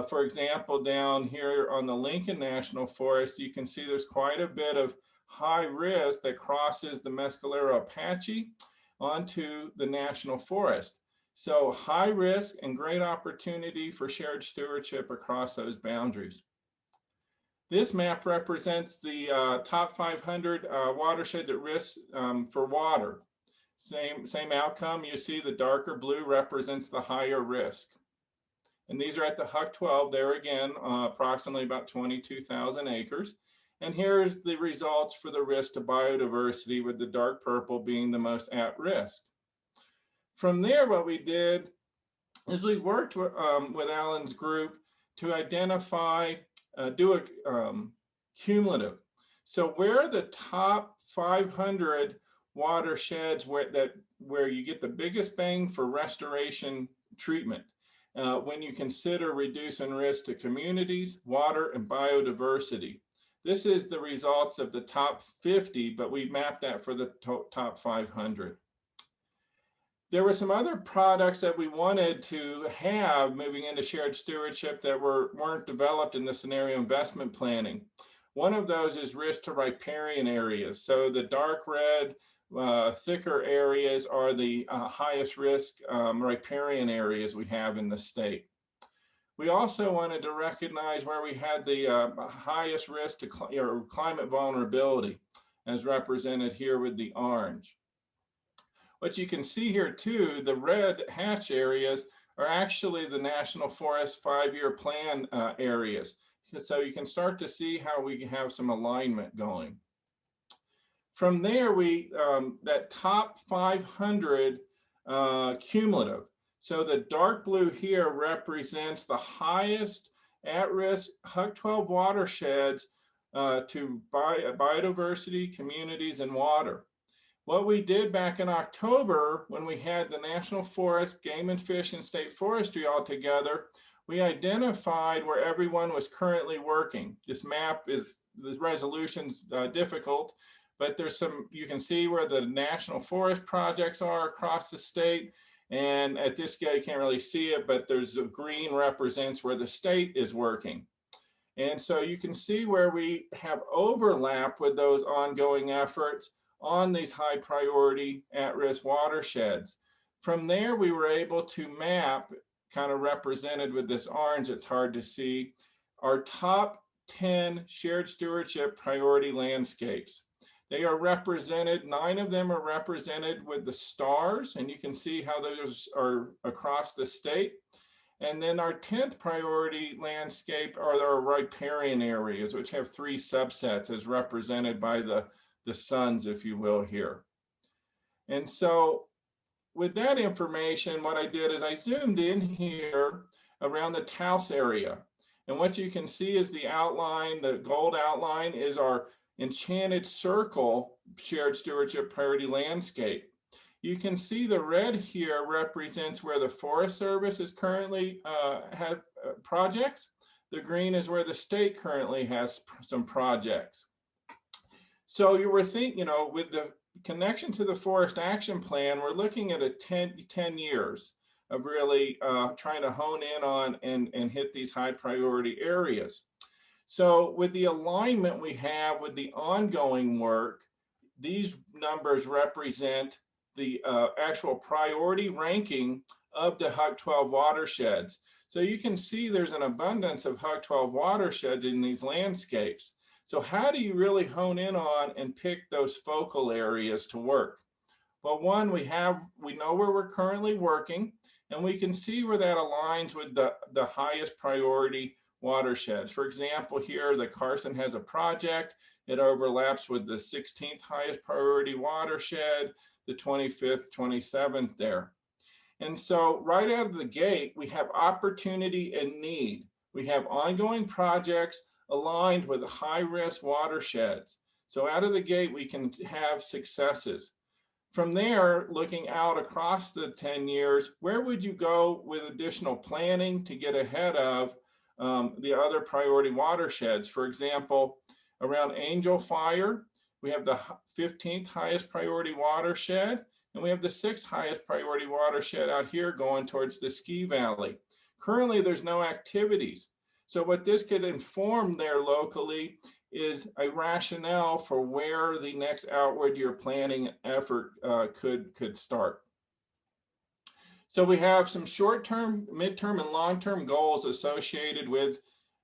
For example, down here on the Lincoln National Forest, you can see there's quite a bit of high risk that crosses the Mescalero Apache onto the National Forest. So high risk and great opportunity for shared stewardship across those boundaries. This map represents the top 500 watersheds at risk for water. Same outcome. You see the darker blue represents the higher risk. And these are at the HUC 12, there again, approximately about 22,000 acres. And here's the results for the risk to biodiversity, with the dark purple being the most at risk. From there, what we did is we worked with Alan's group to identify, do a cumulative. So where are the top 500 watersheds where you get the biggest bang for restoration treatment when you consider reducing risk to communities, water, and biodiversity? This is the results of the top 50, but we mapped that for the top 500. There were some other products that we wanted to have moving into shared stewardship that weren't developed in the scenario investment planning. One of those is risk to riparian areas. So the dark red, thicker areas are the highest risk riparian areas we have in the state. We also wanted to recognize where we had the highest risk to climate vulnerability, as represented here with the orange. What you can see here too, the red hatch areas are actually the National Forest 5-year plan areas. So you can start to see how we have some alignment going. From there, that top 500 cumulative. So the dark blue here represents the highest at-risk HUC-12 watersheds to biodiversity, communities, and water. What we did back in October, when we had the National Forest, Game and Fish, and State Forestry all together, we identified where everyone was currently working. This map is, the resolution's difficult, but there's some, you can see where the National Forest projects are across the state. And at this scale, you can't really see it, but there's the green represents where the state is working. And so you can see where we have overlap with those ongoing efforts on these high priority at-risk watersheds. From there, we were able to map, kind of represented with this orange, it's hard to see, our top 10 shared stewardship priority landscapes. They are represented, 9 of them are represented with the stars, and you can see how those are across the state. And then our 10th priority landscape are our riparian areas, which have 3 subsets as represented by the suns, if you will, here. And so with that information, what I did is I zoomed in here around the Taos area. And what you can see is the outline, the gold outline is our enchanted circle shared stewardship priority landscape. You can see the red here represents where the Forest Service is currently have projects. The green is where the state currently has some projects. So you were thinking, you know, with the connection to the Forest Action Plan, we're looking at a 10 years of really trying to hone in on and hit these high priority areas. So with the alignment we have with the ongoing work, these numbers represent the actual priority ranking of the HUC-12 watersheds. So you can see there's an abundance of HUC-12 watersheds in these landscapes. So how do you really hone in on and pick those focal areas to work? Well, one, we know where we're currently working, and we can see where that aligns with the highest priority watersheds. For example, here, the Carson has a project. It overlaps with the 16th highest priority watershed, the 25th, 27th there. And so right out of the gate, we have opportunity and need. We have ongoing projects aligned with high-risk watersheds. So out of the gate, we can have successes. From there, looking out across the 10 years, where would you go with additional planning to get ahead of the other priority watersheds? For example, around Angel Fire, we have the 15th highest priority watershed, and we have the 6th highest priority watershed out here going towards the Ski Valley. Currently, there's no activities. So what this could inform there locally is a rationale for where the next outward year planning effort could start. So we have some short-term, mid-term, and long-term goals associated with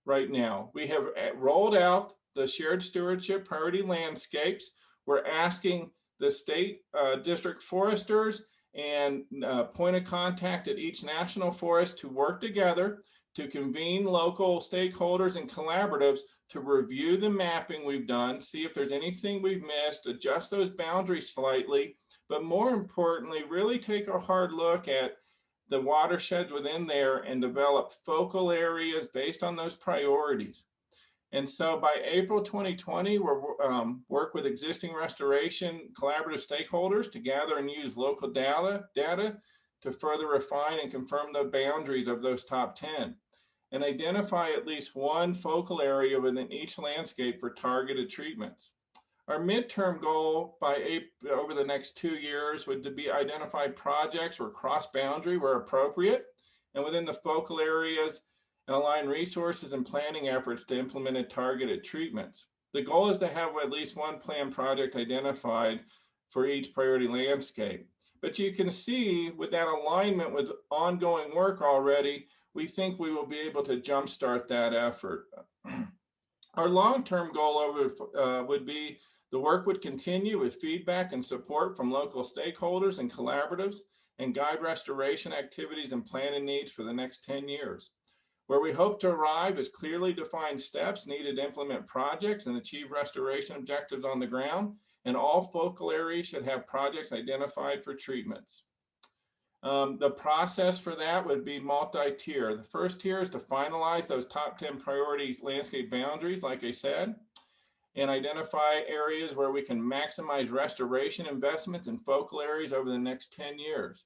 right now. We have rolled out the shared stewardship priority landscapes. We're asking the state district foresters and point of contact at each national forest to work together to convene local stakeholders and collaboratives to review the mapping we've done, see if there's anything we've missed, adjust those boundaries slightly, but more importantly, really take a hard look at the watersheds within there and develop focal areas based on those priorities. And so by April 2020, we'll work with existing restoration collaborative stakeholders to gather and use local data to further refine and confirm the boundaries of those top 10. and identify at least one focal area within each landscape for targeted treatments. Our midterm goal over the next 2 years would to be identify projects or cross-boundary where appropriate, and within the focal areas, and align resources and planning efforts to implement targeted treatments. The goal is to have at least one planned project identified for each priority landscape. But you can see with that alignment with ongoing work already, we think we will be able to jumpstart that effort. Our long-term goal would be the work would continue with feedback and support from local stakeholders and collaboratives, and guide restoration activities and planning needs for the next 10 years. Where we hope to arrive is clearly defined steps needed to implement projects and achieve restoration objectives on the ground, and all focal areas should have projects identified for treatments. The process for that would be multi-tier. The first tier is to finalize those top 10 priority landscape boundaries, like I said, and identify areas where we can maximize restoration investments in focal areas over the next 10 years.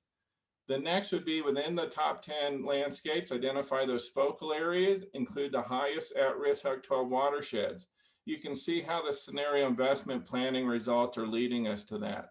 The next would be within the top 10 landscapes, identify those focal areas, include the highest at-risk HUC 12 watersheds. You can see how the scenario investment planning results are leading us to that.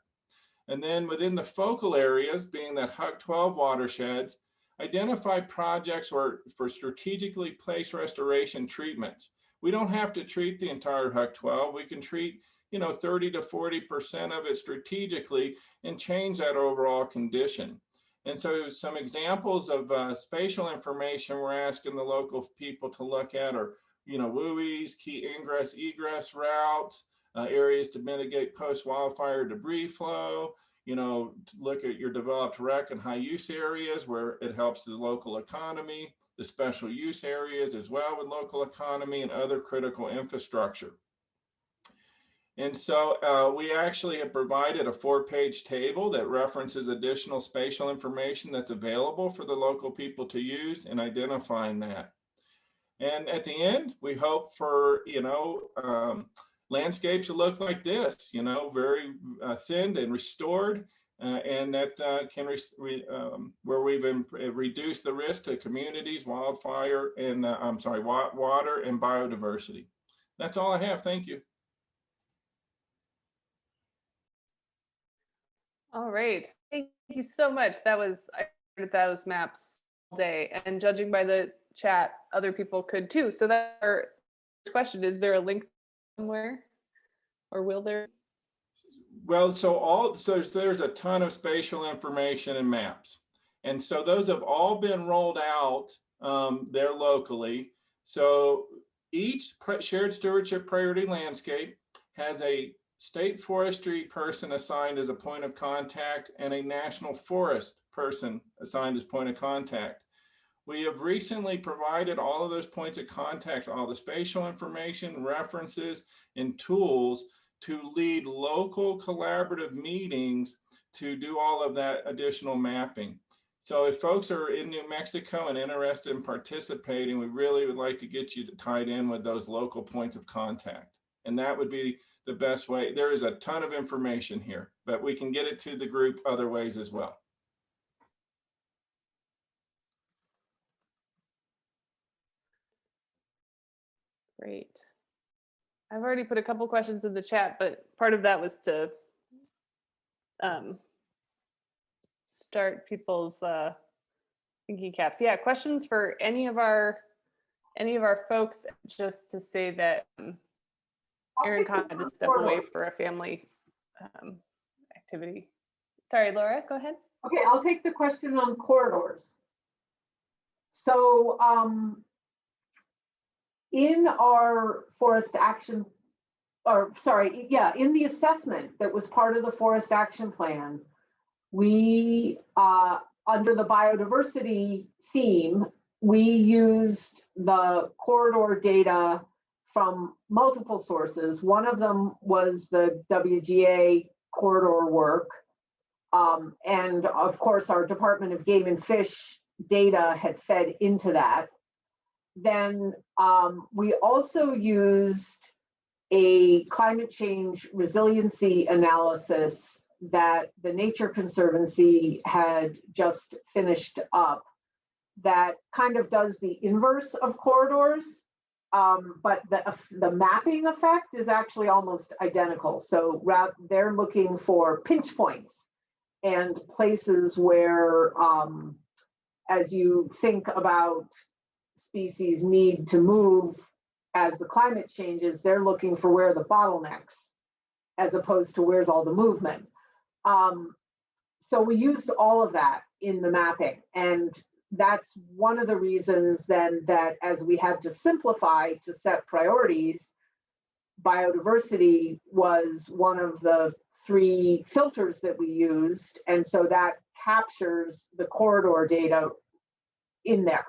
And then within the focal areas, being that HUC 12 watersheds, identify projects for strategically placed restoration treatments. We don't have to treat the entire HUC 12. We can treat 30 to 40% of it strategically and change that overall condition. And so some examples of spatial information we're asking the local people to look at are, WUIs, key ingress, egress routes, areas to mitigate post-wildfire debris flow, look at your developed rec and high use areas where it helps the local economy, the special use areas as well with local economy and other critical infrastructure. And so we actually have provided a 4-page table that references additional spatial information that's available for the local people to use in identifying that. And at the end, we hope for, landscapes that look like this, very thinned and restored, and that can, where we've reduced the risk to communities, wildfire, and water and biodiversity. That's all I have. Thank you. All right, thank you so much. I heard those maps all day, and judging by the chat, other people could too. So that's our question: is there a link somewhere, or will there? Well, so there's a ton of spatial information and maps, and so those have all been rolled out there locally. So each shared stewardship priority landscape has a state forestry person assigned as a point of contact and a national forest person assigned as point of contact. We have recently provided all of those points of contact, all the spatial information, references, and tools to lead local collaborative meetings to do all of that additional mapping. So if folks are in New Mexico and interested in participating, we really would like to get you tied in with those local points of contact. And that would be the best way. There is a ton of information here, but we can get it to the group other ways as well. Great. I've already put a couple questions in the chat, but part of that was to start people's thinking caps. Yeah, questions for any of our folks, just to say that Erin Kahn had to step away for a family activity. Sorry, Laura, go ahead. Okay, I'll take the question on corridors. So in our forest action, in the assessment that was part of the forest action plan, we, under the biodiversity theme, we used the corridor data from multiple sources. One of them was the WGA corridor work. And of course, our Department of Game and Fish data had fed into that. Then we also used a climate change resiliency analysis that the Nature Conservancy had just finished up. that kind of does the inverse of corridors, but the mapping effect is actually almost identical. So they're looking for pinch points and places where, as you think about species need to move as the climate changes, they're looking for where the bottlenecks, as opposed to where's all the movement. So we used all of that in the mapping, and that's one of the reasons then that as we had to simplify to set priorities, biodiversity was one of the 3 filters that we used, and so that captures the corridor data in there.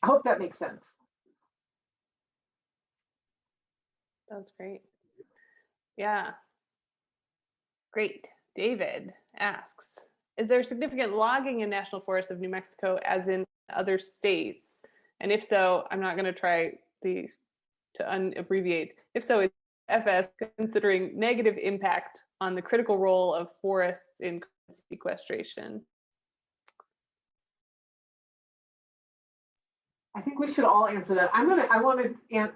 I hope that makes sense. That was great. Yeah. Great. David asks, is there significant logging in national forests of New Mexico as in other states? And if so, I'm not going to try to unabbreviate. If so, is FS considering negative impact on the critical role of forests in sequestration? I think we should all answer that. I want to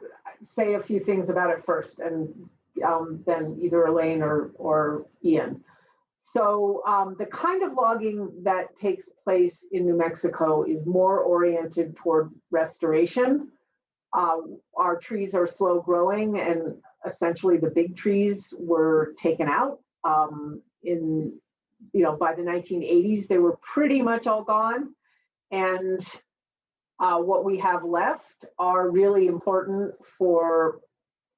say a few things about it first, and then either Elaine or Ian. So the kind of logging that takes place in New Mexico is more oriented toward restoration. Our trees are slow growing, and essentially the big trees were taken out. By the 1980s, they were pretty much all gone. And what we have left are really important for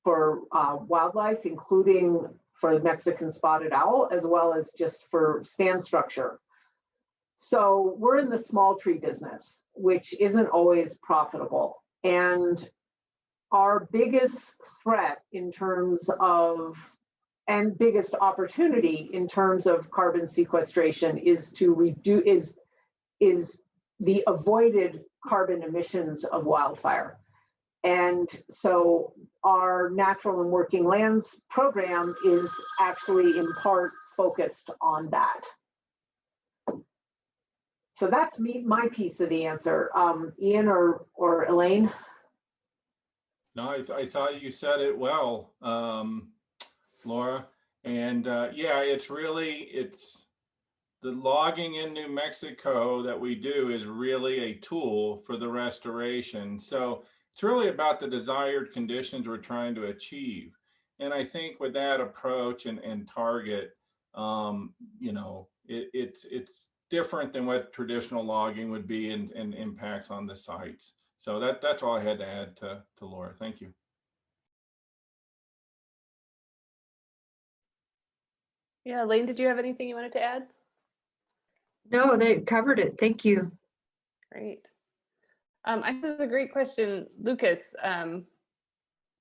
wildlife, including for the Mexican spotted owl, as well as just for stand structure. So we're in the small tree business, which isn't always profitable. And our biggest threat in terms of, and biggest opportunity in terms of carbon sequestration is to reduce, is the avoided carbon emissions of wildfire. And so our natural and working lands program is actually in part focused on that. So that's my piece of the answer. Ian or Elaine? No, I thought you said it well, Laura. And yeah, it's the logging in New Mexico that we do is really a tool for the restoration. So it's really about the desired conditions we're trying to achieve. And I think with that approach and target, it's different than what traditional logging would be and impacts on the sites. So that's all I had to add to Laura. Thank you. Yeah, Elaine, did you have anything you wanted to add? No, they covered it. Thank you. Great. I think this is a great question. Lucas, do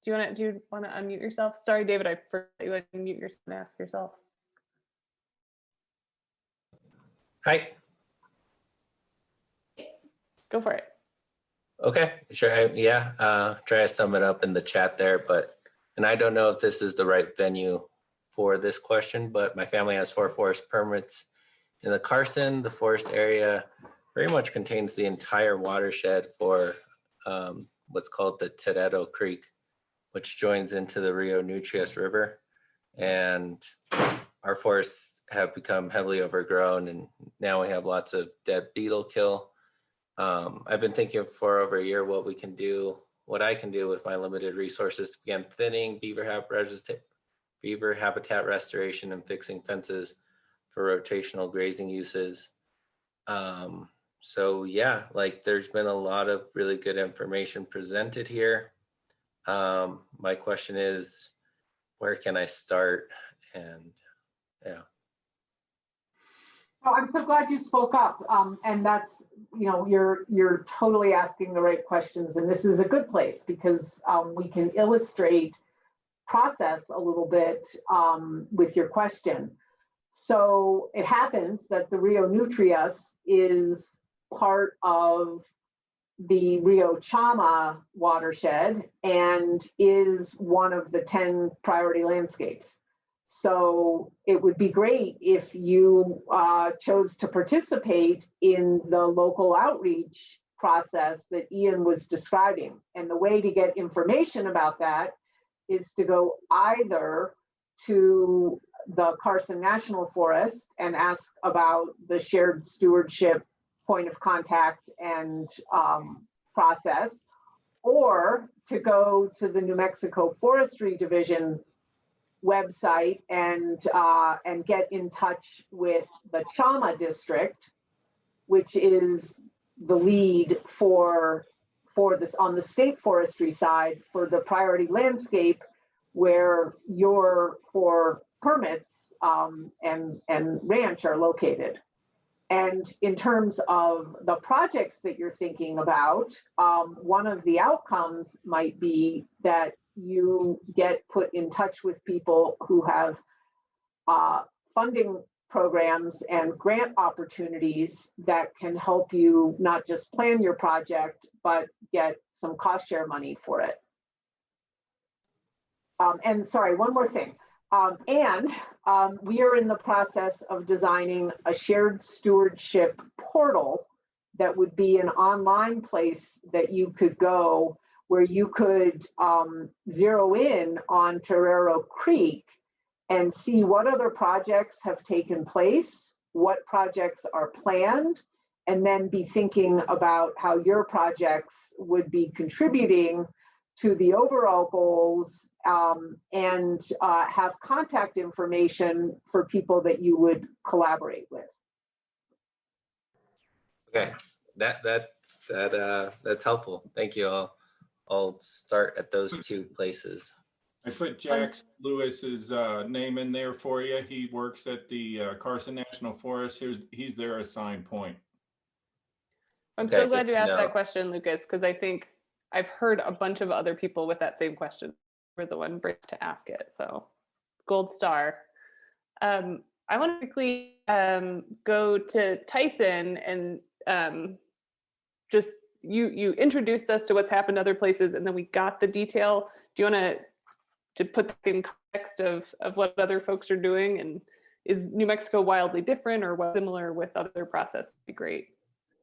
you want to unmute yourself? Sorry, David, I forgot you want to unmute yourself and ask yourself. Hi. Go for it. Okay, sure. Try to sum it up in the chat there, and I don't know if this is the right venue for this question, but my family has 4 forest permits in the Carson. The forest area very much contains the entire watershed for what's called the Teredo Creek, which joins into the Rio Nutrias River. And our forests have become heavily overgrown, and now we have lots of dead beetle kill. I've been thinking for over a year what I can do with my limited resources to begin thinning beaver habitat restoration and fixing fences for rotational grazing uses. So yeah, there's been a lot of really good information presented here. My question is, where can I start? And yeah. Oh, I'm so glad you spoke up. And that's, you're totally asking the right questions. And this is a good place because we can illustrate process a little bit with your question. So it happens that the Rio Nutrias is part of the Rio Chama watershed and is one of the 10 priority landscapes. So it would be great if you chose to participate in the local outreach process that Ian was describing. And the way to get information about that is to go either to the Carson National Forest and ask about the shared stewardship point of contact and process, or to go to the New Mexico Forestry Division website and get in touch with the Chama district, which is the lead for this on the state forestry side for the priority landscape, where your for permits and ranch are located. And in terms of the projects that you're thinking about, one of the outcomes might be that you get put in touch with people who have funding programs and grant opportunities that can help you not just plan your project, but get some cost share money for it. And sorry, one more thing. We are in the process of designing a shared stewardship portal that would be an online place that you could go where you could zero in on Torero Creek and see what other projects have taken place, what projects are planned, and then be thinking about how your projects would be contributing to the overall goals, and have contact information for people that you would collaborate with. Okay, that's helpful. Thank you. I'll start at those two places. I put Jax Lewis's name in there for you. He works at the Carson National Forest. He's their assigned point. I'm so glad you asked that question, Lucas, because I think I've heard a bunch of other people with that same question. We're the one brave to ask it, so gold star. I want to quickly go to Tyson and just you introduced us to what's happened other places, and then we got the detail. Do you want to put that in context of what other folks are doing, and is New Mexico wildly different or what's similar with other processes? Would be great.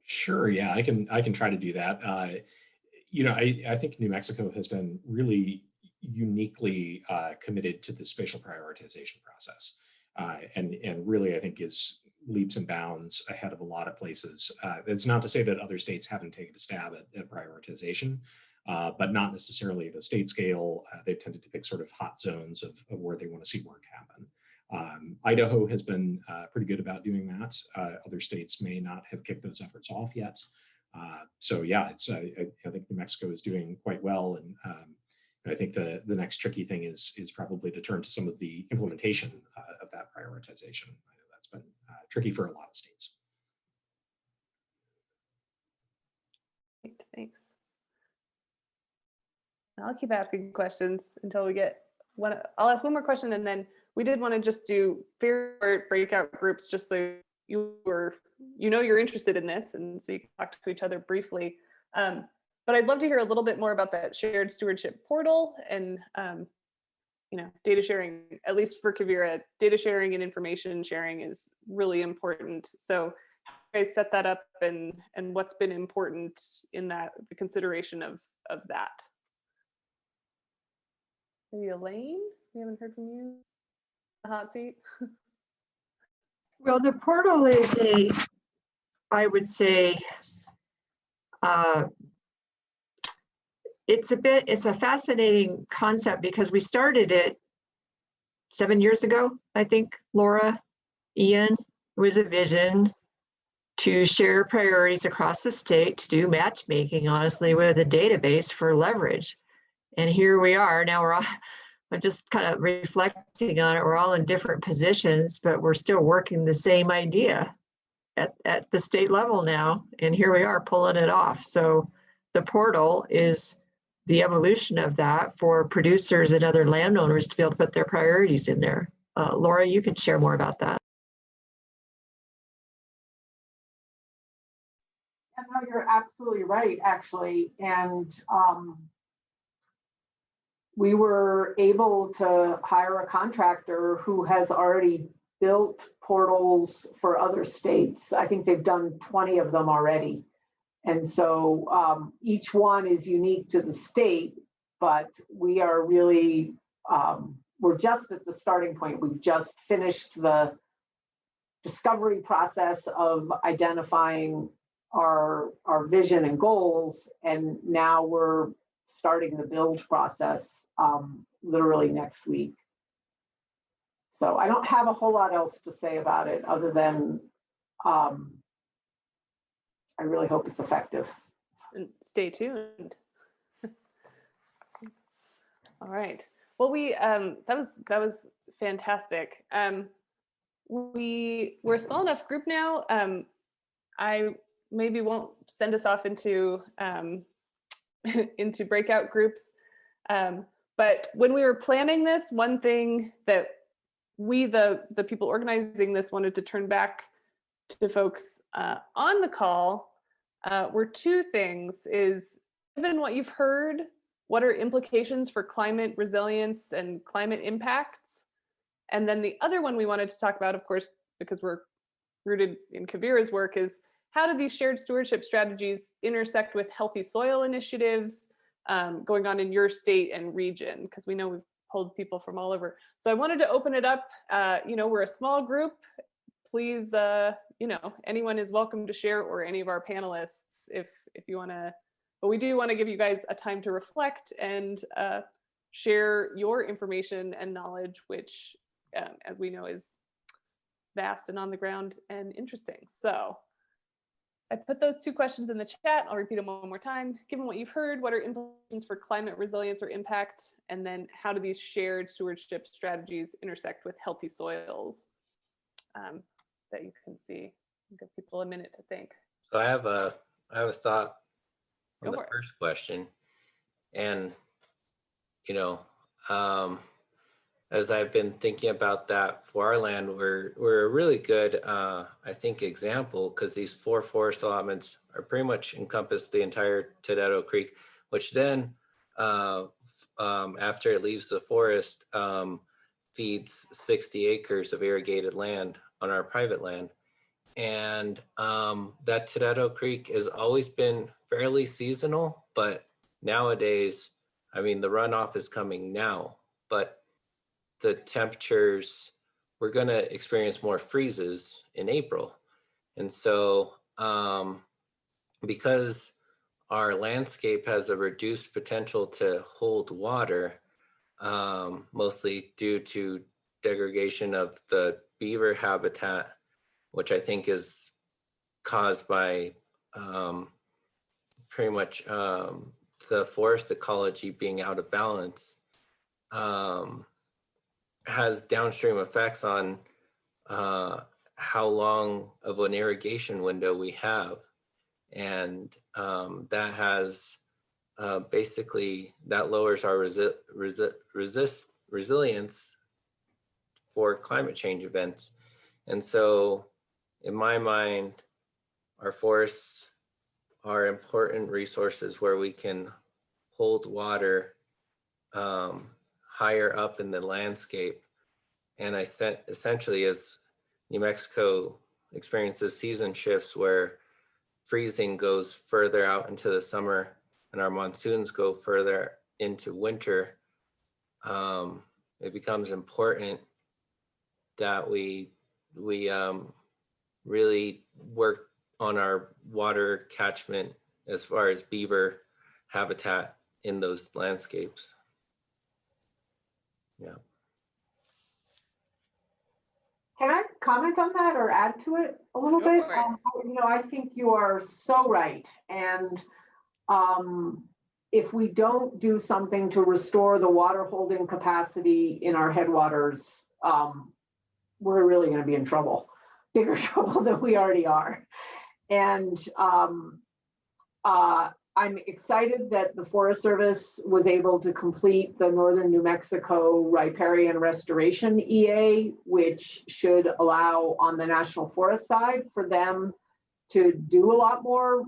Sure, yeah, I can try to do that. I think New Mexico has been really uniquely committed to the spatial prioritization process, and really I think is leaps and bounds ahead of a lot of places. It's not to say that other states haven't taken a stab at prioritization, but not necessarily at a state scale. They've tended to pick sort of hot zones of where they want to see work happen. Idaho has been pretty good about doing that. Other states may not have kicked those efforts off yet. So yeah, I think New Mexico is doing quite well, and I think the next tricky thing is probably to turn to some of the implementation of that prioritization. I know that's been tricky for a lot of states. Thanks. I'll keep asking questions until we get one. I'll ask one more question, and then we did want to just do fair breakout groups, just so you're interested in this, and so you can talk to each other briefly. But I'd love to hear a little bit more about that shared stewardship portal and data sharing. At least for Kavira, data sharing and information sharing is really important. So how do you guys set that up, and what's been important in that, the consideration of that? Maybe Elaine, we haven't heard from you. The hot seat. Well, the portal is I would say, it's a fascinating concept because we started it 7 years ago, I think, Laura, Ian. It was a vision to share priorities across the state, to do matchmaking, honestly, with a database for leverage. And here we are. Now I'm just kind of reflecting on it. We're all in different positions, but we're still working the same idea at the state level now. And here we are pulling it off. So the portal is the evolution of that for producers and other landowners to be able to put their priorities in there. Laura, you can share more about that. No, you're absolutely right, actually. And we were able to hire a contractor who has already built portals for other states. I think they've done 20 of them already. And so each one is unique to the state, but we are really, we're just at the starting point. We've just finished the discovery process of identifying our vision and goals, and now we're starting the build process literally next week. So I don't have a whole lot else to say about it other than I really hope it's effective. And stay tuned. All right. Well, that was fantastic. We're a small enough group now. I maybe won't send us off into into breakout groups. But when we were planning this, one thing that we, the people organizing this, wanted to turn back to folks on the call were two things: is, given what you've heard, what are implications for climate resilience and climate impacts? And then the other one we wanted to talk about, of course, because we're rooted in Kabira's work, is how do these shared stewardship strategies intersect with healthy soil initiatives going on in your state and region? Because we know we've pulled people from all over. So I wanted to open it up. We're a small group. Please, anyone is welcome to share, or any of our panelists if you want to. But we do want to give you guys a time to reflect and share your information and knowledge, which, as we know, is vast and on the ground and interesting. So I put those two questions in the chat. I'll repeat them one more time. Given what you've heard, what are implications for climate resilience or impact? And then how do these shared stewardship strategies intersect with healthy soils? That you can see. Give people a minute to think. So I have a thought on Go the for it. first question. And, as I've been thinking about that for our land, we're a really good, I think, example, because these 4 forest allotments are pretty much encompass the entire Tedetto Creek, which then, after it leaves the forest, feeds 60 acres of irrigated land on our private land. And that Tedetto Creek has always been fairly seasonal, but nowadays, I mean, the runoff is coming now, but the temperatures, we're going to experience more freezes in April. And so because our landscape has a reduced potential to hold water, mostly due to degradation of the beaver habitat, which I think is caused by pretty much the forest ecology being out of balance, has downstream effects on how long of an irrigation window we have. And that has basically, that lowers our resilience for climate change events. And so in my mind, our forests are important resources where we can hold water higher up in the landscape. And I said, essentially, as New Mexico experiences season shifts where freezing goes further out into the summer and our monsoons go further into winter, it becomes important that we really work on our water catchment as far as beaver habitat in those landscapes. Yeah. Can I comment on that or add to it a little Go bit? for it. I think you are so right. And if we don't do something to restore the water holding capacity in our headwaters, we're really going to be in trouble, bigger trouble than we already are. And I'm excited that the Forest Service was able to complete the Northern New Mexico riparian restoration EA, which should allow on the National Forest side for them to do a lot more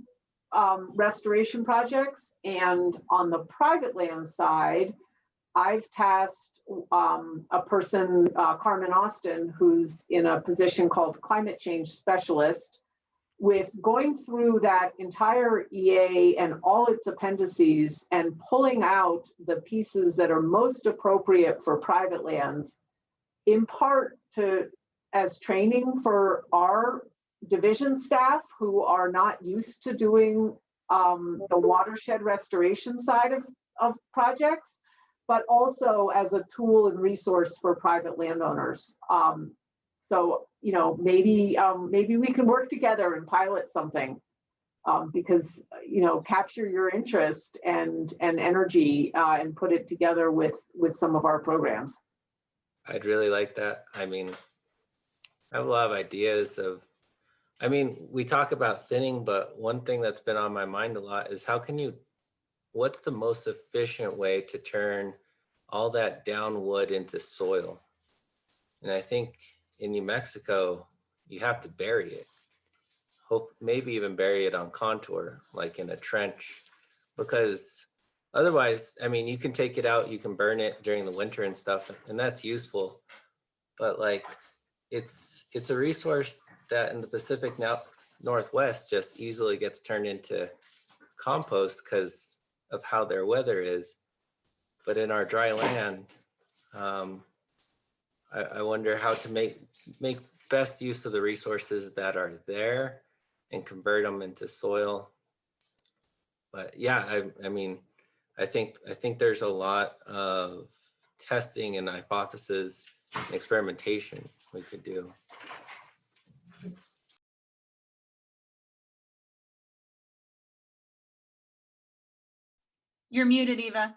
restoration projects. And on the private land side, I've tasked a person, Carmen Austin, who's in a position called climate change specialist, with going through that entire EA and all its appendices and pulling out the pieces that are most appropriate for private lands, in part as training for our division staff who are not used to doing the watershed restoration side of projects, but also as a tool and resource for private landowners. So, you know, maybe we can work together and pilot something, because, you know, capture your interest and energy and put it together with some of our programs. I'd really like that. I mean, I have a lot of ideas of, I mean, we talk about thinning, but one thing that's been on my mind a lot is what's the most efficient way to turn all that down wood into soil? And I think in New Mexico, you have to bury it. Maybe even bury it on contour, like in a trench, because otherwise, I mean, you can take it out, you can burn it during the winter and stuff, and that's useful. But like, it's a resource that in the Pacific Northwest just easily gets turned into compost because of how their weather is. But in our dry land, I wonder how to make best use of the resources that are there and convert them into soil. But yeah, I mean, I think there's a lot of testing and hypothesis and experimentation we could do. You're muted, Eva.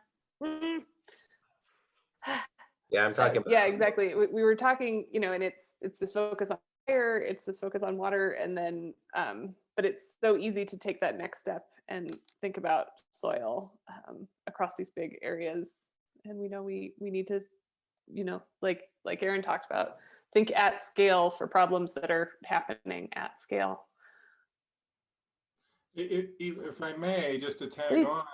Yeah, I'm talking about. Yeah, exactly. We were talking, you know, and it's this focus on fire, it's this focus on water, and then, but it's so easy to take that next step and think about soil across these big areas. And we know we need to, you know, like Erin talked about, think at scale for problems that are happening at scale. If I may, just to tag Please. on.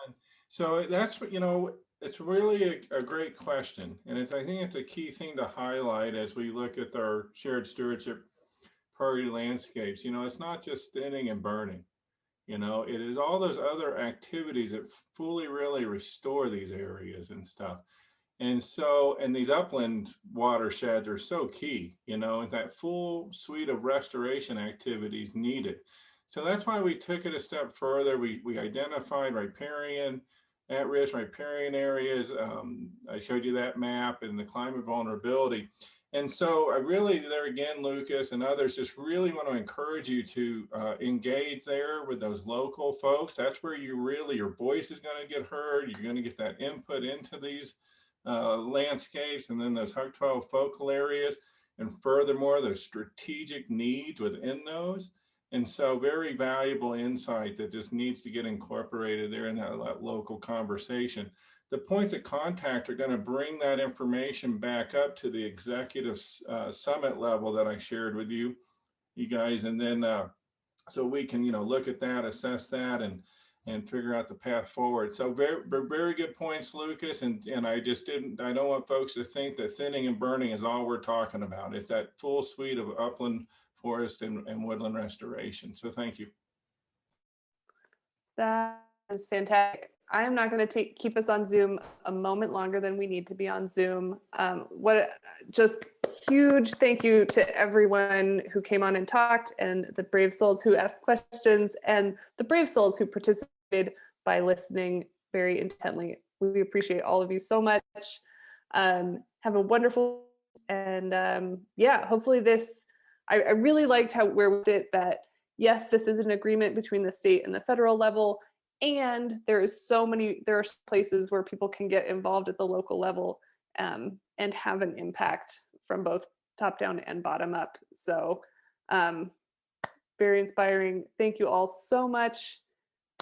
So that's what, you know, it's really a great question. And I think it's a key thing to highlight as we look at our shared stewardship priority landscapes. You know, it's not just thinning and burning. You know, it is all those other activities that fully really restore these areas and stuff. And so, and these upland watersheds are so key, you know, and that full suite of restoration activities needed. So that's why we took it a step further. We identified riparian, at-risk riparian areas. I showed you that map and the climate vulnerability. And so I really, there again, Lucas and others, just really want to encourage you to engage there with those local folks. That's where you really, your voice is going to get heard. You're going to get that input into these landscapes, and then those HUC 12 focal areas, and furthermore, those strategic needs within those. And so very valuable insight that just needs to get incorporated there in that local conversation. The points of contact are going to bring that information back up to the executive summit level that I shared with you guys. And then so we can, you know, look at that, assess that, and figure out the path forward. So very good points, Lucas. And I don't want folks to think that thinning and burning is all we're talking about. It's that full suite of upland, forest, and woodland restoration. So thank you. That is fantastic. I am not going to keep us on Zoom a moment longer than we need to be on Zoom. Just huge thank you to everyone who came on and talked, and the brave souls who asked questions, and the brave souls who participated by listening very intently. We appreciate all of you so much. Have a wonderful, and yeah, hopefully this, I really liked where we did that. Yes, this is an agreement between the state and the federal level, and there are places where people can get involved at the local level and have an impact from both top down and bottom up. So very inspiring. Thank you all so much,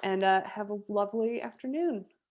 and have a lovely afternoon.